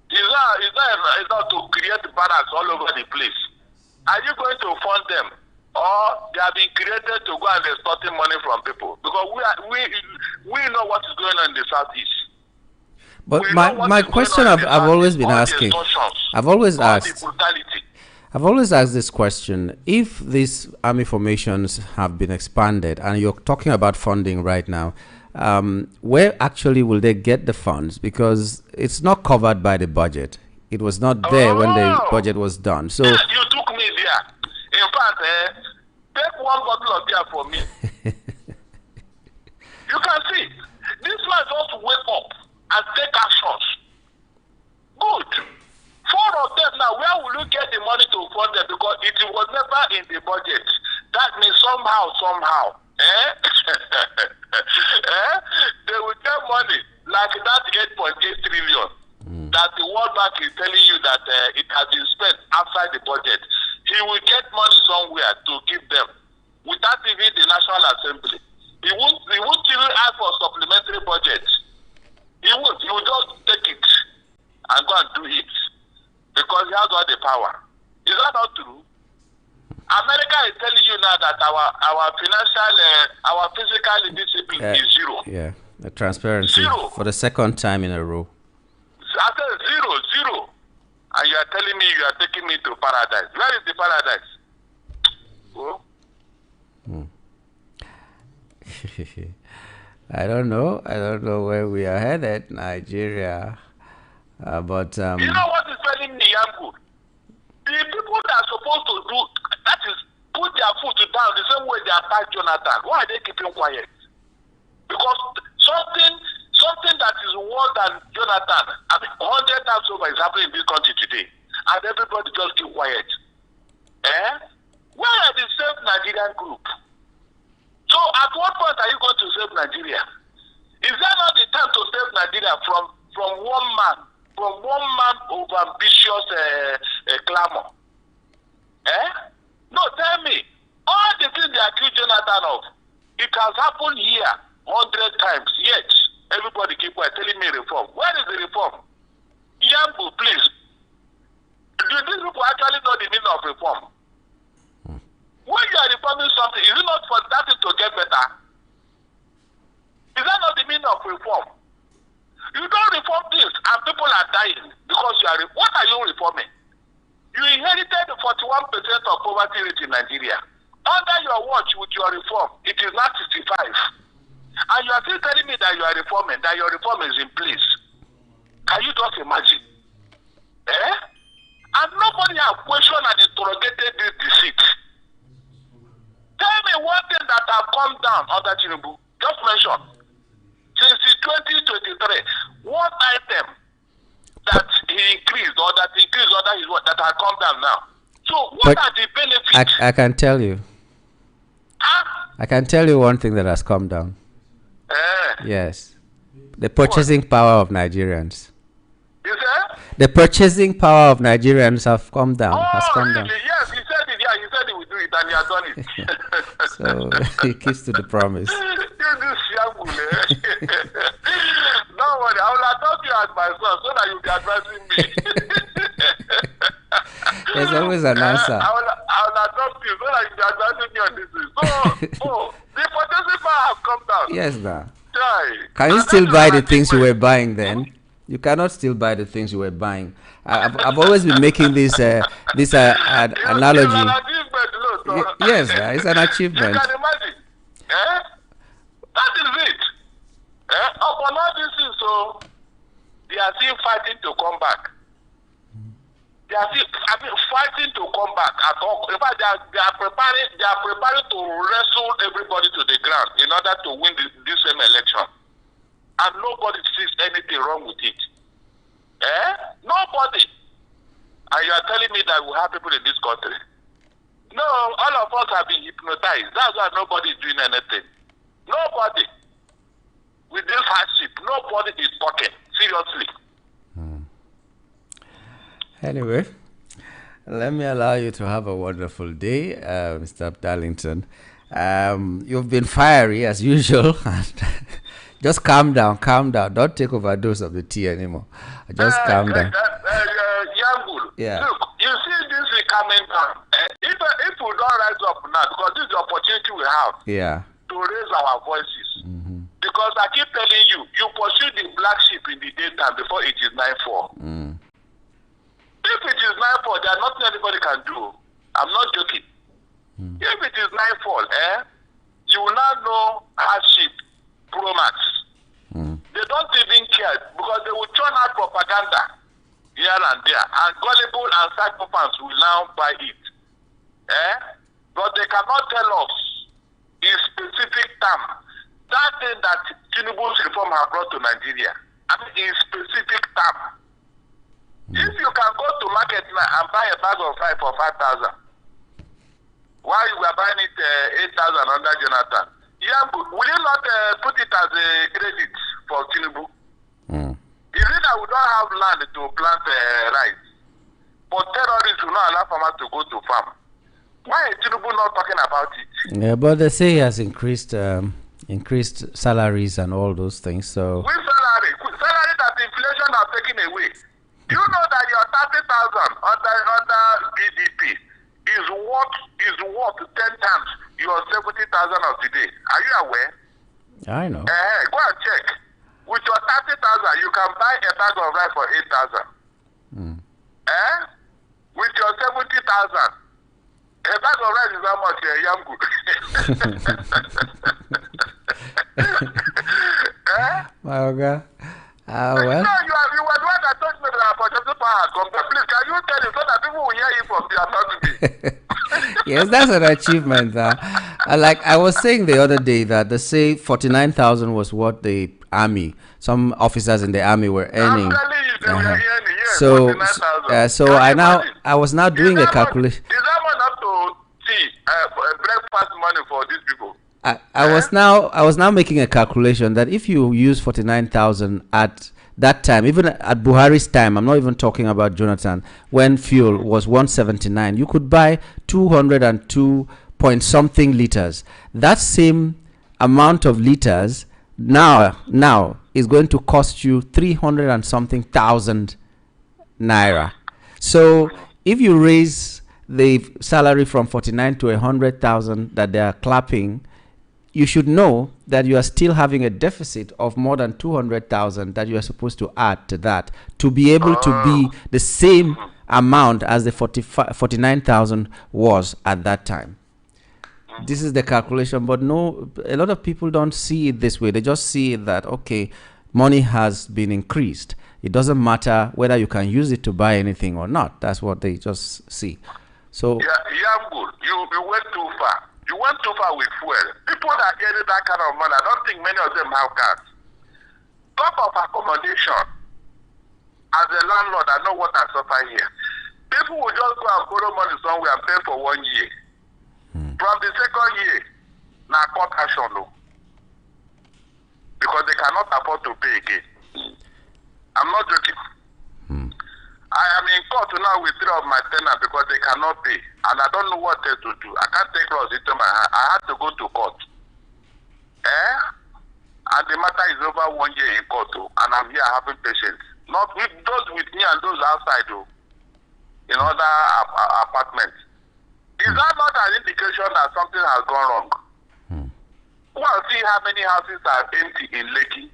It's not to create barracks all over the place. Are you going to fund them? Or they have been created to go and extorting money from people? Because we know what is going on in the southeast. But my question I've always been asking, I've always asked this question: if these army formations have been expanded, and you're talking about funding right now, where actually will they get the funds? Because it's not covered by the budget. It was not there when the budget was done. So you took me there. In fact, take one bottle of beer for me. You can see this man just wake up and take actions. Good. 4 of them now. Where will you get the money to fund them? Because it was never in the budget. That means somehow. They will get money like that 8.8 trillion that the World Bank is telling you that it has been spent outside the budget. He will get money somewhere to give them without even the National Assembly. He won't even ask for supplementary budget. He won't. He will just take it and go and do it because he has all the power. Is that not true? America is telling you now that our physical discipline is zero. Yeah, the transparency for the second time in a row. I said zero. And you are telling me you are taking me to paradise. Where is the paradise? Oh. I don't know. I don't know where we are headed, Nigeria. But You know what is telling me, Yambu? The people that are supposed to do that is put their foot down the same way they attack Jonathan. Why are they keeping quiet? Because something that is worse than Jonathan, 100 times over is happening in this country today, and everybody just keep quiet. Where are the Save Nigerian group? So at what point are you going to save Nigeria? Is that not the time to save Nigeria from one man over ambitious clamor? No, tell me. All the things they accuse Jonathan of, it has happened here 100 times. Yet everybody keep quiet, telling me reform. Where is the reform? Yambu, please. Do these people actually know the meaning of reform? When you are reforming something, is it not for that to get better? Is that not the meaning of reform? You don't reform things and people are dying because you are. What are you reforming? You inherited 41% of poverty rate in Nigeria. Under your watch with your reform, it is not 65. And you are still telling me that you are reforming, that your reform is in place. Can you just imagine? And nobody has questioned and interrogated this deceit. Tell me one thing that has come down under Tinubu. Just mention. Since 2023, what item that he increased or that increased or that is what that has come down now? So what are the benefits? I can tell you. I can tell you one thing that has come down. Yes. The purchasing power of Nigerians. You said? The purchasing power of Nigerians have come down. Has come really? down. Yes, he said it. Yeah, he said he would do it, and he has done it. So he keeps to the promise. Don't worry, I will adopt you as my son so that you'll be advising me. There's always an answer. I will adopt you so that you'll be advising me on this. So, the purchasing power has come down. Yes, now. Try. Can you still buy the things you were buying then? You cannot still buy the things you were buying. I've always been making this analogy. It's an achievement, yes, it's an achievement. You can imagine. That is it. Upon all this is so, they are still fighting to come back. They are still fighting to come back at all. In fact, they are preparing to wrestle everybody to the ground in order to win this same election. And nobody sees anything wrong with it. Nobody. And you are telling me that we have people in this country. No, all of us have been hypnotized. That's why nobody is doing anything. Nobody. With this hardship, nobody is talking. Seriously. Anyway, let me allow you to have a wonderful day, Mr. Darlington. You've been fiery as usual. Just calm down. Don't take overdose of the tea anymore. Just calm down. Yangul, yeah. Look, you see this is coming down. If we don't rise up now, because this is the opportunity we have to raise our voices. Because I keep telling you, you pursue the black sheep in the daytime before it is nightfall. If it is nightfall, there's nothing anybody can do. I'm not joking. If it is nightfall, you will now know hardship, Pro-Max. They don't even care because they will churn out propaganda here and there, and gullible and psychopaths will now buy it. But they cannot tell us in specific term that thing that Tinubu's reform has brought to Nigeria. I mean, in specific term. If you can go to market now and buy a bag of rice for 5,000, while you were buying it 8,000 under Jonathan, will you not put it as a credit for Tinubu? Is it that we don't have land to plant rice? But terrorists will not allow farmers to go to farm. Why is Tinubu not talking about it? Yeah, but they say he has increased salaries and all those things. So with salary that inflation has taken away. You know that your 30,000 under GDP is worth 10 times your 70,000 of today. Are you aware? I know. Go and check. With your 30,000, you can buy a bag of rice for 8,000. With your 70,000, a bag of rice is how much? My God. No, Well, you were the one that told me that purchasing power come there. Please, can you tell him so that people will hear you from the authority? yes, that's an achievement. Like I was saying the other day that they say 49,000 was what the army, some officers in the army were I'm earning. telling you, they were Uh-huh. hearing, yes, So, 49,000. so Can I you now imagine? I was now doing a calculation. Is that one up to tea, breakfast money for these people? I was now making a calculation that if you use 49,000 at that time, even at Buhari's time, I'm not even talking about Jonathan, when fuel was 179, you could buy 202 point something liters. That same amount of liters now is going to cost you 300 and something thousand naira. So if you raise the salary from 49 to 100,000 that they are clapping, you should know that you are still having a deficit of more than 200,000 that you are supposed to add to that to be able to be the same amount as the 49,000 was at that time. This is the calculation, but no, a lot of people don't see it this way. They just see that, okay, money has been increased. It doesn't matter whether you can use it to buy anything or not. That's what they just see. So Yeah, good. You went too far. You went too far with fuel. People that get that kind of money, I don't think many of them have cars. Top of accommodation. As a landlord, I know what I suffer here. People will just go and borrow money somewhere and pay for 1 year. From the second year, now court action, no. Because they cannot afford to pay again. I'm not joking. I am in court now with 3 of my tenants because they cannot pay. And I don't know what else to do. I can't take laws into my hand. I had to go to court. And the matter is over 1 year in court, and I'm here having patience. Not with those with me and those outside, in other apartments. Is that not an indication that something has gone wrong? Well, see how many houses are empty in Lekki.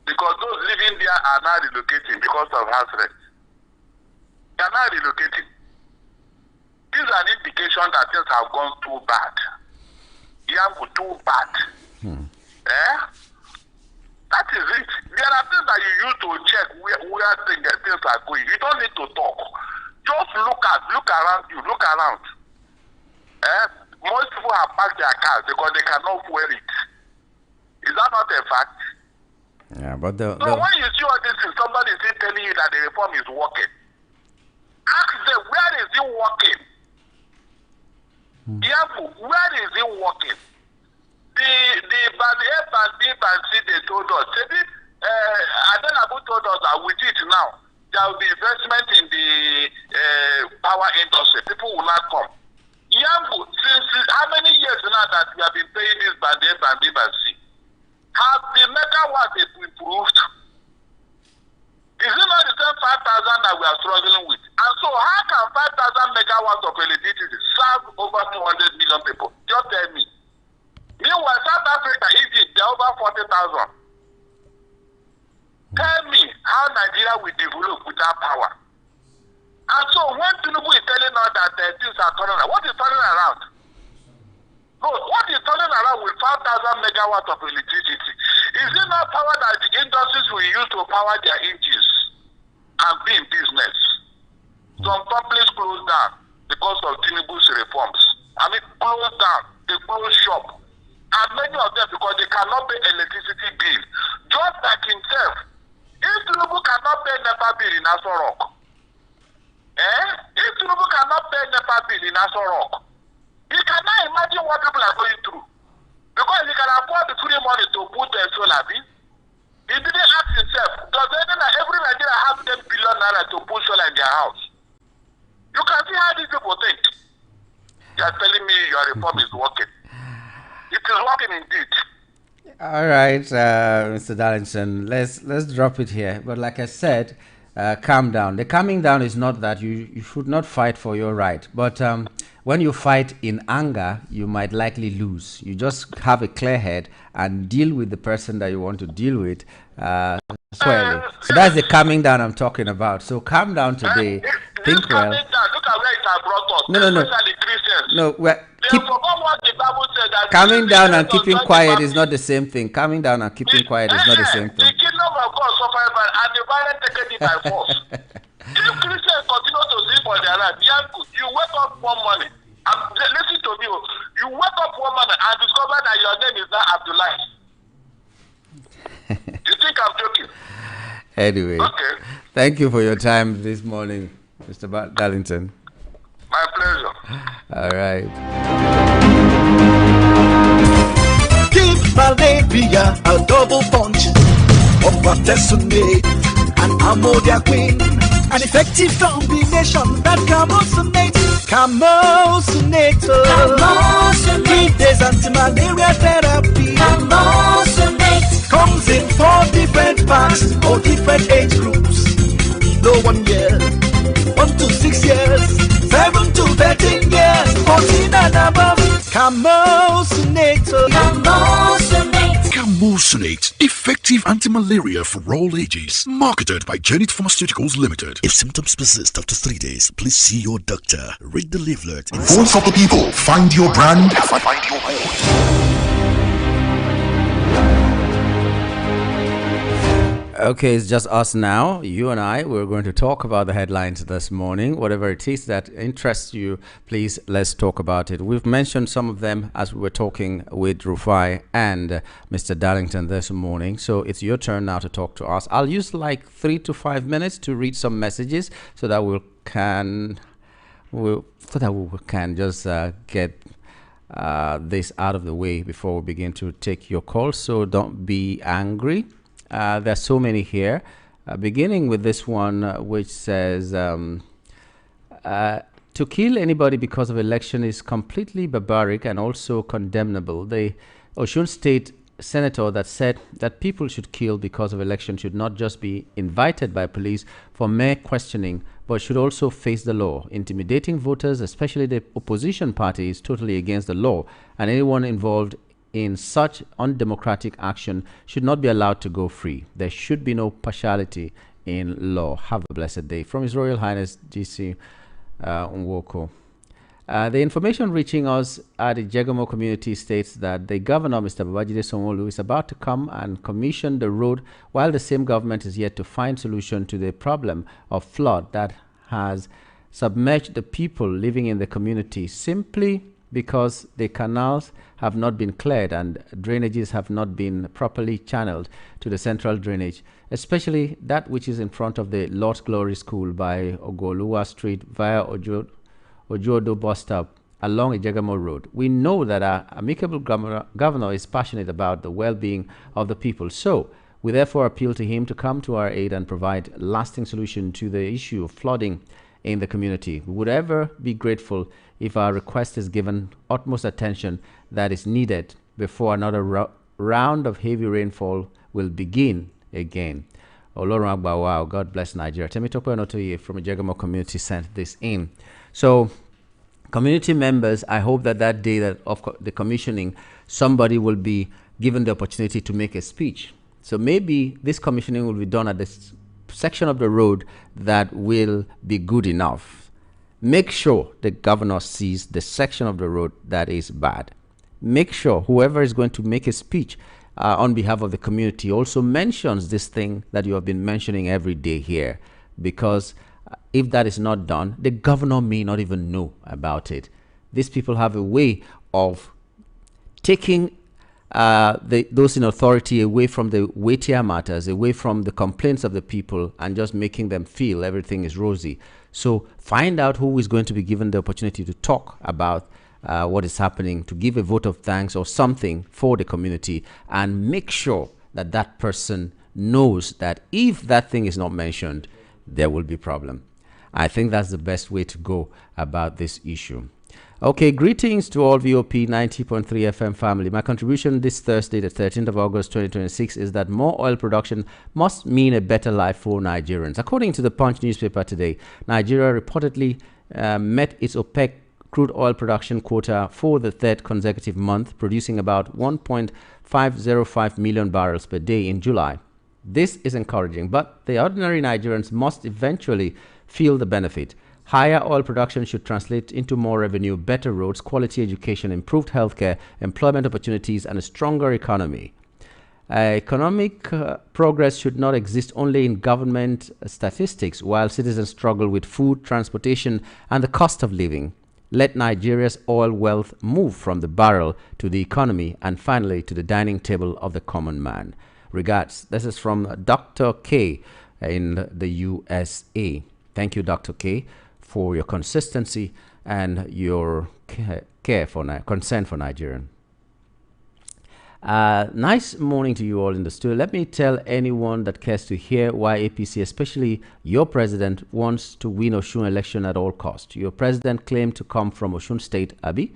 Because those living there are now relocating because of house rent. They are now relocating. This is an indication that things have gone too bad. Too bad. That is it. There are things that you use to check where things are going. You don't need to talk. Just look around you. Look around. Most people have parked their cars because they cannot fuel it. Is that not a fact? yeah, but So when you see all this, somebody is still telling you that the reform is working. Ask them, where is it working? Where is it working? The band A, band B, band C, they told us. Adelabu told us that with it now, there will be investment in the power industry. People will not come. Since how many years now that we have been paying this band A, band B, band C? Have the megawatt improved? Is it not the same 5,000 that we are struggling with? And so how can 5,000 megawatts of electricity serve over 200 million people? Just tell me. Meanwhile, South Africa, Egypt, they're over 40,000. Tell me how Nigeria will develop without power. And so when Tinubu is telling us that things are turning around, what is turning around? No, what is turning around with 5,000 megawatts of electricity? Is it not power that the industries will use to power their engines and be in business? Some companies closed down because of Tinubu's reforms. Closed down. They closed shop. And many of them because they cannot pay electricity bill. Just like himself. If Tinubu cannot pay NEPA bill in Aso Rock, if Tinubu cannot pay NEPA bill in Aso Rock, he cannot imagine what people are going through. Because he can afford the free money to put a solar bill. He didn't ask himself, does every Nigeria have 10 billion naira to put solar in their house? You can see how these people think. You are telling me your reform is working. It is working indeed. all right, Mr. Darlington, let's drop it here. But like I said, calm down. The calming down is not that you should not fight for your right, but when you fight in anger, you might likely lose. You just have a clear head and deal with the person that you want to deal with squarely. So that's the calming down I'm talking about. So calm down today. Think well. Look at where it has brought us. No. Especially Christians. No, They forgot what the Bible said. That calming down and keeping quiet is not the same thing. Calming down and keeping quiet is not the same thing. The by force. If Christians continue to sleep on their land, you wake up one morning. Listen to me. You wake up one morning and discover that your name is not Abdullah. You think I'm joking? Anyway, Okay. Thank you for your time this morning, Mr. Darlington. My pleasure. All right. Give malaria a double punch of Bartesonate and Amodia Queen. An effective combination that Camosonate. 3 days anti-malaria therapy. Comes in 4 different packs for different age groups. No 1 year, 1 to 6 years, 7 to 13 years, 14 and above. Camosonate. Camosonate, effective anti-malaria for all ages. Marketed by Janet Pharmaceuticals Limited. If symptoms persist after 3 days, please see your doctor. Read the leaflet. Voice of the people. Find your brand. Find your home. Okay, it's just us now. You and I, we're going to talk about the headlines this morning. Whatever it is that interests you, please, let's talk about it. We've mentioned some of them as we were talking with Rufai and Mr. Darlington this morning. So it's your turn now to talk to us. I'll use like 3 to 5 minutes to read some messages so that we can just get this out of the way before we begin to take your calls. So don't be angry. There's so many here, beginning with this one, which says, to kill anybody because of election is completely barbaric and also condemnable. The Osun State senator that said that people should kill because of election should not just be invited by police for mere questioning, but should also face the law. Intimidating voters, especially the opposition party, is totally against the law, and anyone involved in such undemocratic action should not be allowed to go free. There should be no partiality in law. Have a blessed day. From His Royal Highness GC Nwoko. The information reaching us at the Jegamo community states that the governor, Mr. Babajide Sanwo-Olu, is about to come and commission the road while the same government is yet to find solution to the problem of flood that has submerged the people living in the community simply because the canals have not been cleared and drainages have not been properly channeled to the central drainage, especially that which is in front of the Lord's Glory School by Ogoluwa Street via Ojodo bus stop along Ijegamo Road. We know that our amicable governor is passionate about the well-being of the people, so we therefore appeal to him to come to our aid and provide lasting solution to the issue of flooding in the community. We would ever be grateful if our request is given utmost attention that is needed before another round of heavy rainfall will begin again. Olorun Agbawa, God bless Nigeria. Temitope Onotoye from a Jegamo community sent this in. So, community members, I hope that that day that of the commissioning, somebody will be given the opportunity to make a speech. So maybe this commissioning will be done at this section of the road that will be good enough. Make sure the governor sees the section of the road that is bad. Make sure whoever is going to make a speech on behalf of the community also mentions this thing that you have been mentioning every day here, because if that is not done, the governor may not even know about it. These people have a way of taking those in authority away from the weightier matters, away from the complaints of the people, and just making them feel everything is rosy. So find out who is going to be given the opportunity to talk about what is happening, to give a vote of thanks or something for the community, and make sure that that person knows that if that thing is not mentioned, there will be problem. I think that's the best way to go about this issue. Okay, greetings to all VOP 90.3 FM family. My contribution this Thursday, the 13th of August 2026, is that more oil production must mean a better life for Nigerians. According to the Punch newspaper today, Nigeria reportedly met its OPEC crude oil production quota for the third consecutive month, producing about 1.505 million barrels per day in July. This is encouraging, but the ordinary Nigerians must eventually feel the benefit. Higher oil production should translate into more revenue, better roads, quality education, improved healthcare, employment opportunities, and a stronger economy. Economic progress should not exist only in government statistics while citizens struggle with food, transportation, and the cost of living. Let Nigeria's oil wealth move from the barrel to the economy and finally to the dining table of the common man. Regards. This is from Dr. K in the USA. Thank you, Dr. K, for your consistency and your concern for Nigerian. Nice morning to you all in the studio. Let me tell anyone that cares to hear why APC, especially your president, wants to win Osun election at all cost. Your president claimed to come from Osun State, Abi.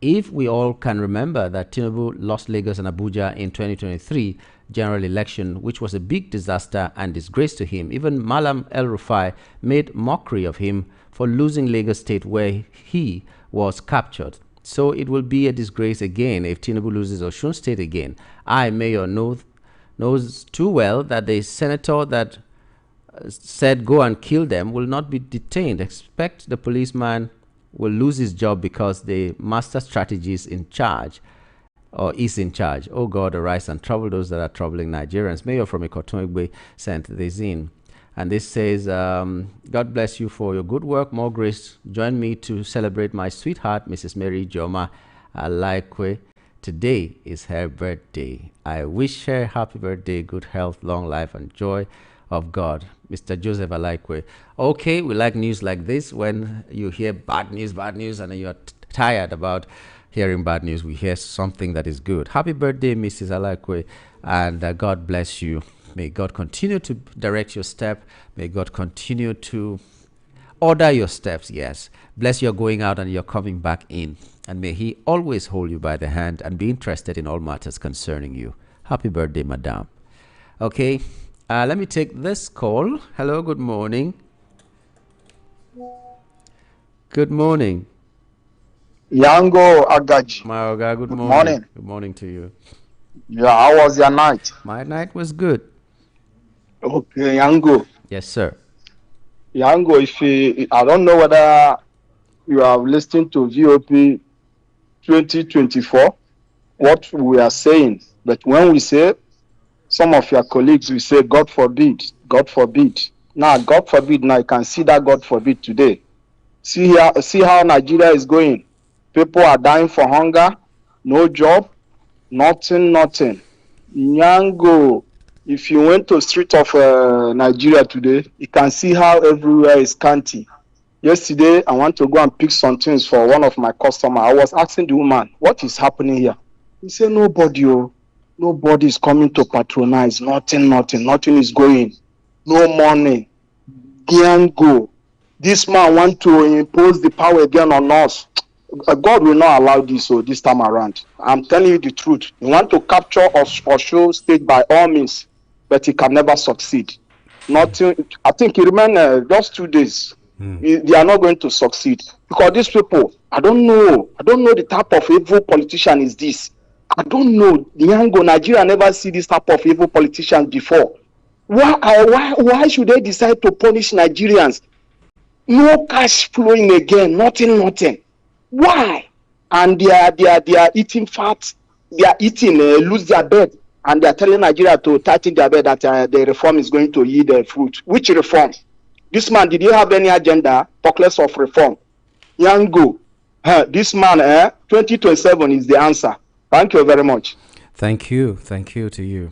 If we all can remember that Tinubu lost Lagos and Abuja in 2023 general election, which was a big disaster and disgrace to him, even Malam El Rufai made mockery of him for losing Lagos State where he was captured. So it will be a disgrace again if Tinubu loses Osun State again. Mayor, knows too well that the senator that said go and kill them will not be detained. Expect the policeman will lose his job because the master strategy is in charge. Oh God, arise and trouble those that are troubling Nigerians. Mayor from Ikotonigbe sent this in. And this says, God bless you for your good work. More grace. Join me to celebrate my sweetheart, Mrs. Mary Joma Alaikwe. Today is her birthday. I wish her happy birthday, good health, long life, and joy of God. Mr. Joseph Alaikwe. Okay, we like news like this. When you hear bad news, and you're tired about hearing bad news, we hear something that is good. Happy birthday, Mrs. Alaikwe, and God bless you. May God continue to direct your step. May God continue to order your steps, yes. Bless your going out and your coming back in. And may He always hold you by the hand and be interested in all matters concerning you. Happy birthday, Madam. Okay, let me take this call. Hello, good morning. Good morning. Yango Agaji. Maoga, good morning. Good morning to you. Yeah, how was your night? My night was good. Okay, Yango. Yes, sir. Yango, I don't know whether you are listening to VOP 2024, what we are saying, but when we say, some of your colleagues will say, God forbid, God forbid. Now, God forbid, now you can see that God forbid today. See how Nigeria is going. People are dying for hunger, no job, nothing. Nyango, if you went to the street of Nigeria today, you can see how everywhere is scanty. Yesterday, I want to go and pick some things for one of my customers. I was asking the woman, what is happening here? He said, nobody is coming to patronize. Nothing is going. No money. Nyango, this man want to impose the power again on us. God will not allow this this time around. I'm telling you the truth. You want to capture or show state by all means, but he can never succeed. Nothing. I think it remains just 2 days. They are not going to succeed because these people. I don't know the type of evil politician is this. I don't know. Nigeria never see this type of evil politicians before. Why should they decide to punish Nigerians? No cash flowing again. Nothing. Why? And they are eating fat. They are eating, lose their bed, and they are telling Nigeria to tighten their bed that the reform is going to yield fruit. Which reform? This man, did he have any agenda? Talk less of reform. Yango, this man, 2027 is the answer. Thank you very much. Thank you to you.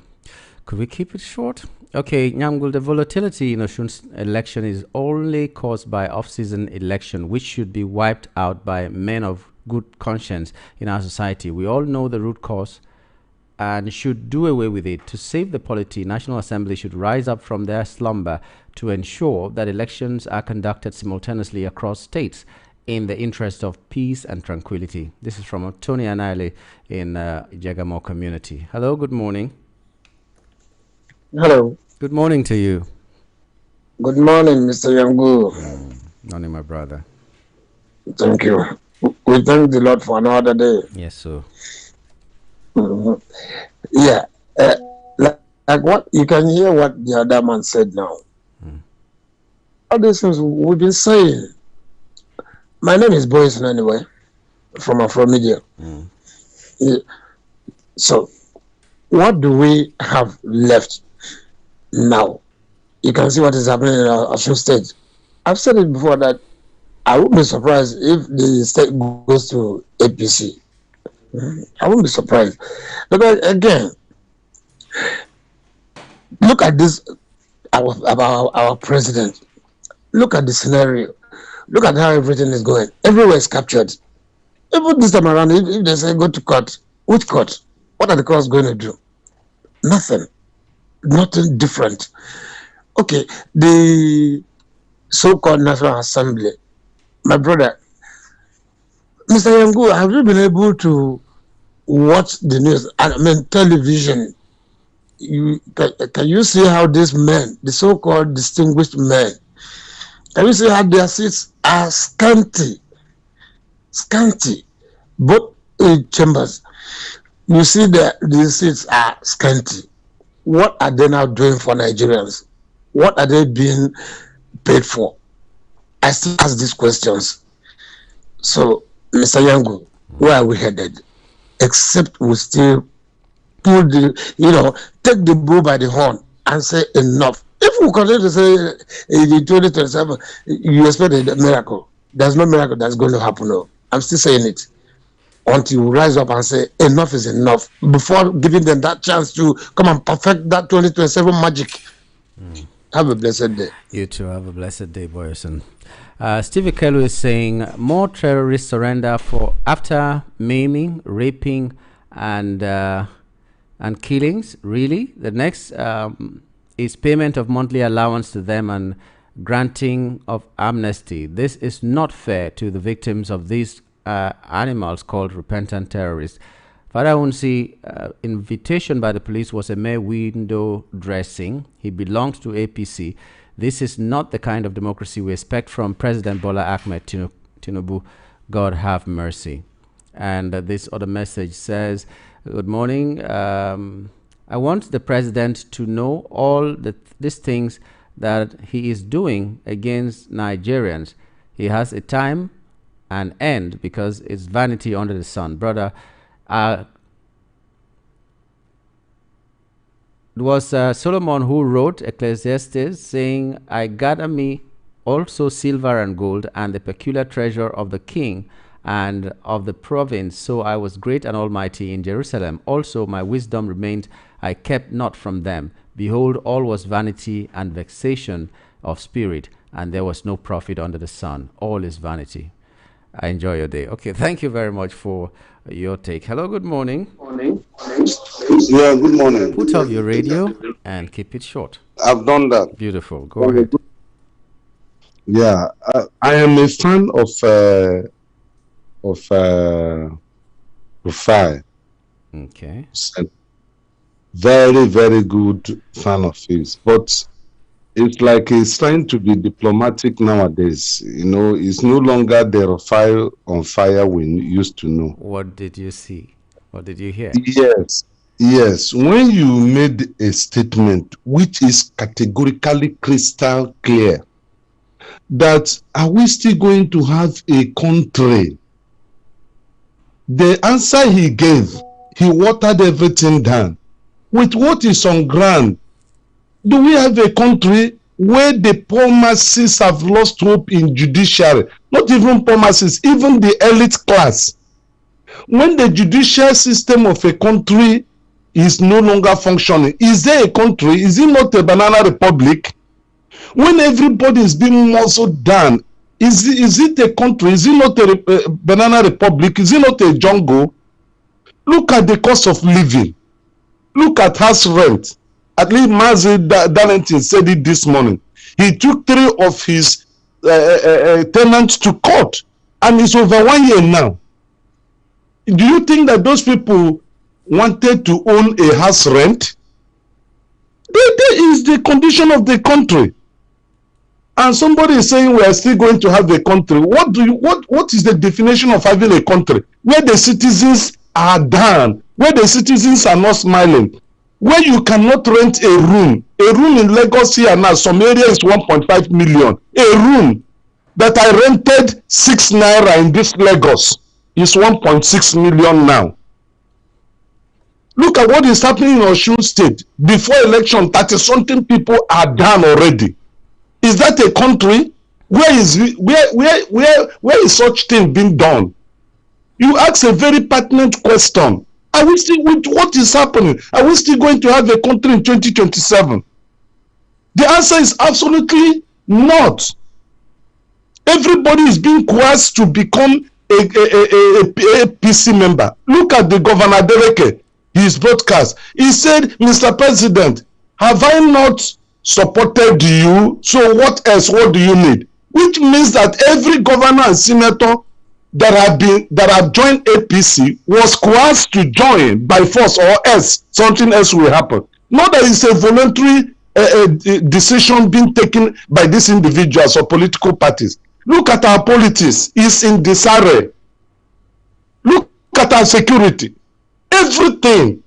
Could we keep it short? Okay, Nyamgul, the volatility in Osun's election is only caused by off-season election, which should be wiped out by men of good conscience in our society. We all know the root cause and should do away with it. To save the polity, National Assembly should rise up from their slumber to ensure that elections are conducted simultaneously across states in the interest of peace and tranquility. This is from Tony Anile in Jagamo community. Hello, good morning. Hello. Good morning to you. Good morning, Mr. Yangu. Morning, my brother. Thank you. We thank the Lord for another day. Yes, sir. Yeah. Like what you can hear what the other man said now. All these things we've been saying. My name is Boyson anyway, from Afro Media. Yeah. So what do we have left now? You can see what is happening in our state. I've said it before that I wouldn't be surprised if the state goes to APC. I wouldn't be surprised. Because again, look at this about our president. Look at the scenario. Look at how everything is going. Everywhere is captured. Even this time around, if they say go to court, which court? What are the courts going to do? Nothing. Nothing different. Okay, the so-called National Assembly. My brother, Mr. Yangu, have you been able to watch the news? I mean, television. Can you see how these men, the so-called distinguished men, can you see how their seats are scanty? Scanty. Both chambers. You see that these seats are scanty. What are they now doing for Nigerians? What are they being paid for? I still ask these questions. So, Mr. Yangu, where are we headed? Except we still pull take the bull by the horn and say enough. If we continue to say in 2027, you expect a miracle. There's no miracle that's going to happen. No. I'm still saying it. Until you rise up and say enough is enough before giving them that chance to come and perfect that 2027 magic. Have a blessed day. You too. Have a blessed day, Boyerson. Steve Kelu is saying more terrorists surrender after maiming, raping, and killings. Really, the next is payment of monthly allowance to them and granting of amnesty. This is not fair to the victims of these animals called repentant terrorists. Fadahunsi invitation by the police was a mere window dressing. He belongs to APC. This is not the kind of democracy we expect from President Bola Ahmed Tinubu. God have mercy. And this other message says, good morning. I want the president to know all these things that he is doing against Nigerians. He has a time and end because it's vanity under the sun. Brother, it was Solomon who wrote Ecclesiastes saying, I gather me also silver and gold and the peculiar treasure of the king and of the province. So I was great and almighty in Jerusalem. Also my wisdom remained, I kept not from them. Behold, all was vanity and vexation of spirit, and there was no profit under the sun. All is vanity. I enjoy your day. Okay, thank you very much for your take. Hello, good morning. Yeah, good morning. Put off your radio and keep it short. I've done that. Beautiful. Go ahead. Yeah, I am a fan of Rufai. Okay. Very, very good fan of his. But it's like he's trying to be diplomatic nowadays. You know, it's no longer the Rufai on fire we used to know. What did you see? What did you hear? Yes. When you made a statement which is categorically crystal clear that are we still going to have a country? The answer he gave, he watered everything down. With what is on ground, do we have a country where the poor masses have lost hope in judiciary? Not even poor masses, even the elite class. When the judicial system of a country is no longer functioning, is there a country? Is it not a banana republic? When everybody is being muscled down, is it a country? Is it not a banana republic? Is it not a jungle? Look at the cost of living. Look at house rent. At least Mazi Darlington said it this morning. He took 3 of his tenants to court, and it's over 1 year now. Do you think that those people wanted to own a house rent? That is the condition of the country. And somebody is saying we are still going to have a country. What is the definition of having a country? Where the citizens are down, where the citizens are not smiling, where you cannot rent a room. A room in Lagos here now, some areas 1.5 million. A room that I rented 6 naira in this Lagos is 1.6 million now. Look at what is happening in Osun State. Before election, 30-something people are done already. Is that a country? Where is such thing being done? You ask a very pertinent question. Are we still with what is happening? Are we still going to have a country in 2027? The answer is absolutely not. Everybody is being coerced to become a PC member. Look at the Governor Dereke, his broadcast. He said, Mr. President, have I not supported you? So what else? What do you need? Which means that every governor and senator that have joined APC was coerced to join by force, or else something else will happen. Not that it's a voluntary decision being taken by these individuals or political parties. Look at our politics. It's in disarray. Look at our security. Everything.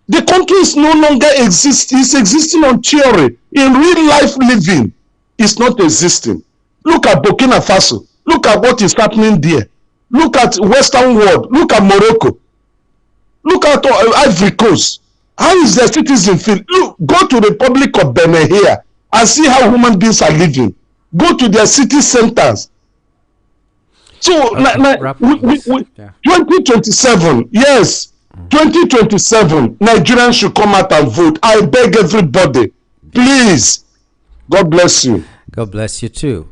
The country is no longer existing. It's existing on theory. In real life living, it's not existing. Look at Burkina Faso. Look at what is happening there. Look at Western world. Look at Morocco. Look at Ivory Coast. How is the citizen feel? Look, go to the Republic of Benin here and see how human beings are living. Go to their city centers. So, 2027, yes, 2027, Nigerians should come out and vote. I beg everybody, please. God bless you. God bless you too.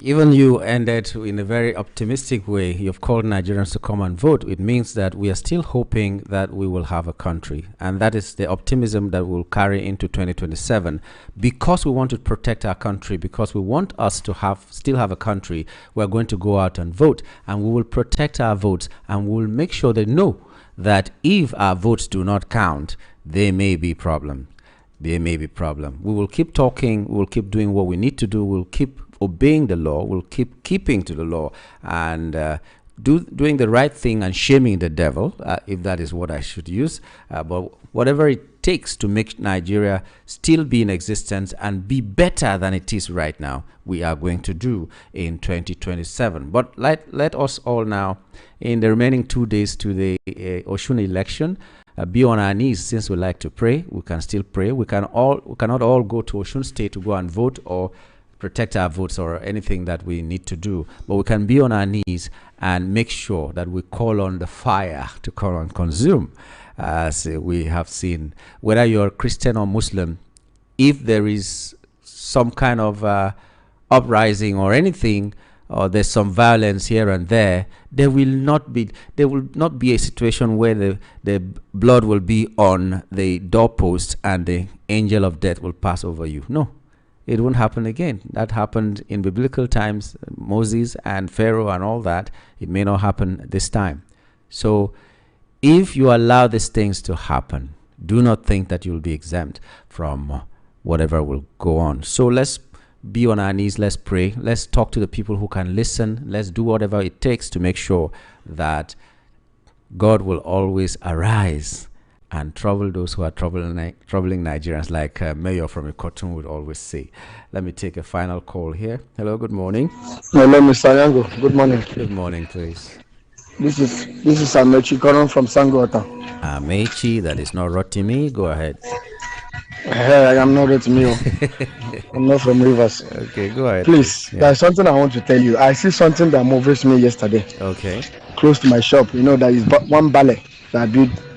Even you ended in a very optimistic way. You've called Nigerians to come and vote. It means that we are still hoping that we will have a country. And that is the optimism that we'll carry into 2027. Because we want to protect our country, because we want us to still have a country, we're going to go out and vote. And we will protect our votes. And we will make sure they know that if our votes do not count, there may be problem. There may be problem. We will keep talking. We will keep doing what we need to do. We'll keep obeying the law. We'll keep keeping to the law and doing the right thing and shaming the devil, if that is what I should use. But whatever it takes to make Nigeria still be in existence and be better than it is right now, we are going to do in 2027. But let us all now, in the remaining 2 days to the Osun election, be on our knees. Since we like to pray, we can still pray. We cannot all go to Osun State to go and vote or protect our votes or anything that we need to do, but we can be on our knees and make sure that we call on the fire to come and consume. As we have seen, whether you're Christian or Muslim, if there is some kind of uprising or anything, or there's some violence here and there will not be a situation where the blood will be on the doorpost and the angel of death will pass over you. No, it won't happen again. That happened in biblical times, Moses and Pharaoh and all that. It may not happen this time. So if you allow these things to happen, do not think that you'll be exempt from whatever will go on. So let's be on our knees. Let's pray. Let's talk to the people who can listen. Let's do whatever it takes to make sure that God will always arise and trouble those who are troubling Nigerians, like Mayor from Ikotun would always say. Let me take a final call here. Hello, good morning. Hello, Mr. Yango. Good morning. Good morning, please. This is Amechi Koron from Sangota. Amechi, that is not Rotimi. Go ahead. I am not Rotimi. I'm not from Rivers. Okay, go ahead. Please, there's something I want to tell you. I see something that moves me yesterday. Okay. Close to my shop. You know, there is one ballet that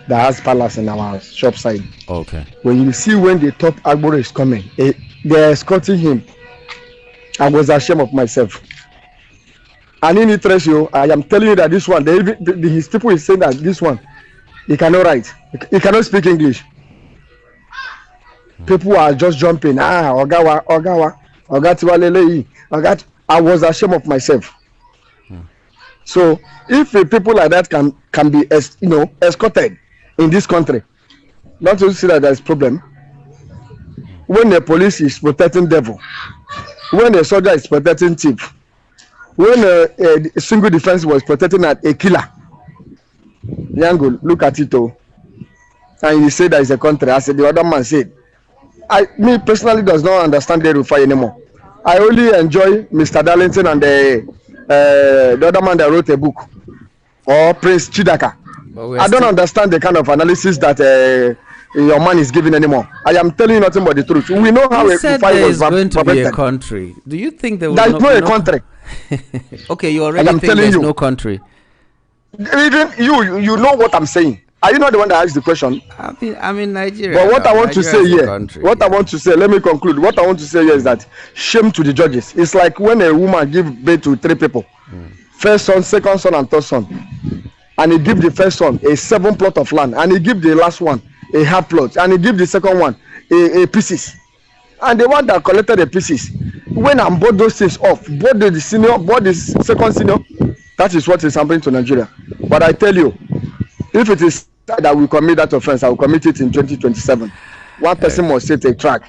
has palace in our shop side. Okay. When you see when the top Agboro is coming, they're escorting him. I was ashamed of myself. And in interest, I am telling you that this one, his people is saying that this one, he cannot write. He cannot speak English. People are just jumping. Ogawa, Ogatiwalele. I was ashamed of myself. So if people like that can be escorted in this country, not to see that there is problem. When the police is protecting devil, when the soldier is protecting thief, when a single defense was protecting a killer, Yango, look at it and you say that is a country. I said the other man said, me personally does not understand the Rufai anymore. I only enjoy Mr. Darlington and the other man that wrote a book, or Prince Chidaka. I don't understand the kind of analysis that your man is giving anymore. I am telling you nothing but the truth. We know how you said there is going to be a country. Do you think there will there is no country? Okay, you already think there is no country. Even you know what I'm saying. Are you not the one that asked the question? I'm in Nigeria. But what I want to say here, I want to say, let me conclude. What I want to say here is that shame to the judges. It's like when a woman gives birth to 3 people, first son, second son, and third son, and he give the first son a 7 plot of land, and he give the last one a half plot, and he give the second one a pieces, and the one that collected the pieces, when I bought those things off, bought the senior, bought the second senior, that is what is happening to Nigeria. But I tell you, if it is that we commit that offense, I will commit it in 2027. One person must set a track.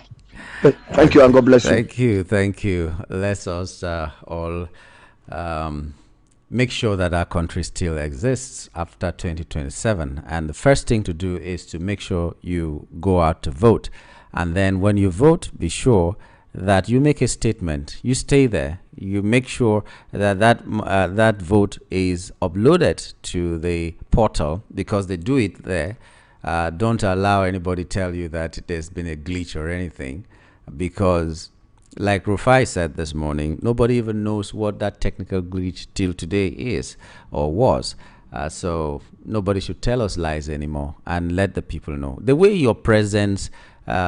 Thank you, and God bless you. Thank you. Let us all make sure that our country still exists after 2027. And the first thing to do is to make sure you go out to vote. And then when you vote, be sure that you make a statement. You stay there. You make sure that that vote is uploaded to the portal, because they do it there. Don't allow anybody tell you that there's been a glitch or anything, because like Rufai said this morning, nobody even knows what that technical glitch till today is or was. So nobody should tell us lies anymore, and let the people know. The way your presence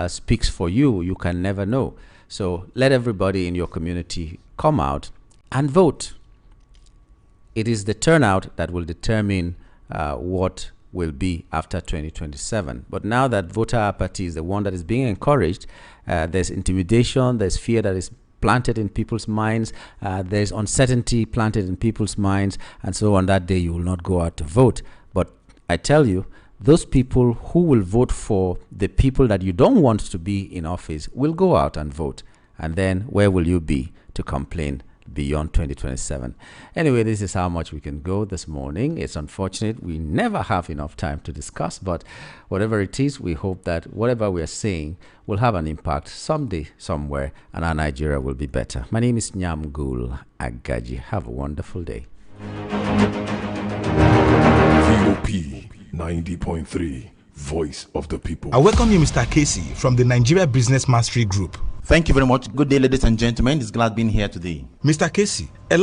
speaks for you, you can never know. So let everybody in your community come out and vote. It is the turnout that will determine what will be after 2027. But now that voter apathy is the one that is being encouraged, there's intimidation, there's fear that is planted in people's minds, there's uncertainty planted in people's minds, and so on that day you will not go out to vote. But I tell you, those people who will vote for the people that you don't want to be in office will go out and vote. And then where will you be to complain beyond 2027? Anyway, this is how much we can go this morning. It's unfortunate we never have enough time to discuss, but whatever it is, we hope that whatever we are saying will have an impact someday, somewhere, and our Nigeria will be better. My name is Nyamgul Agaji. Have a wonderful day. VOP 90.3, Voice of the People. I welcome you, Mr. Casey, from the Nigeria Business Mastery Group. Thank you very much. Good day, ladies and gentlemen. It's glad being here today. Mr. Casey,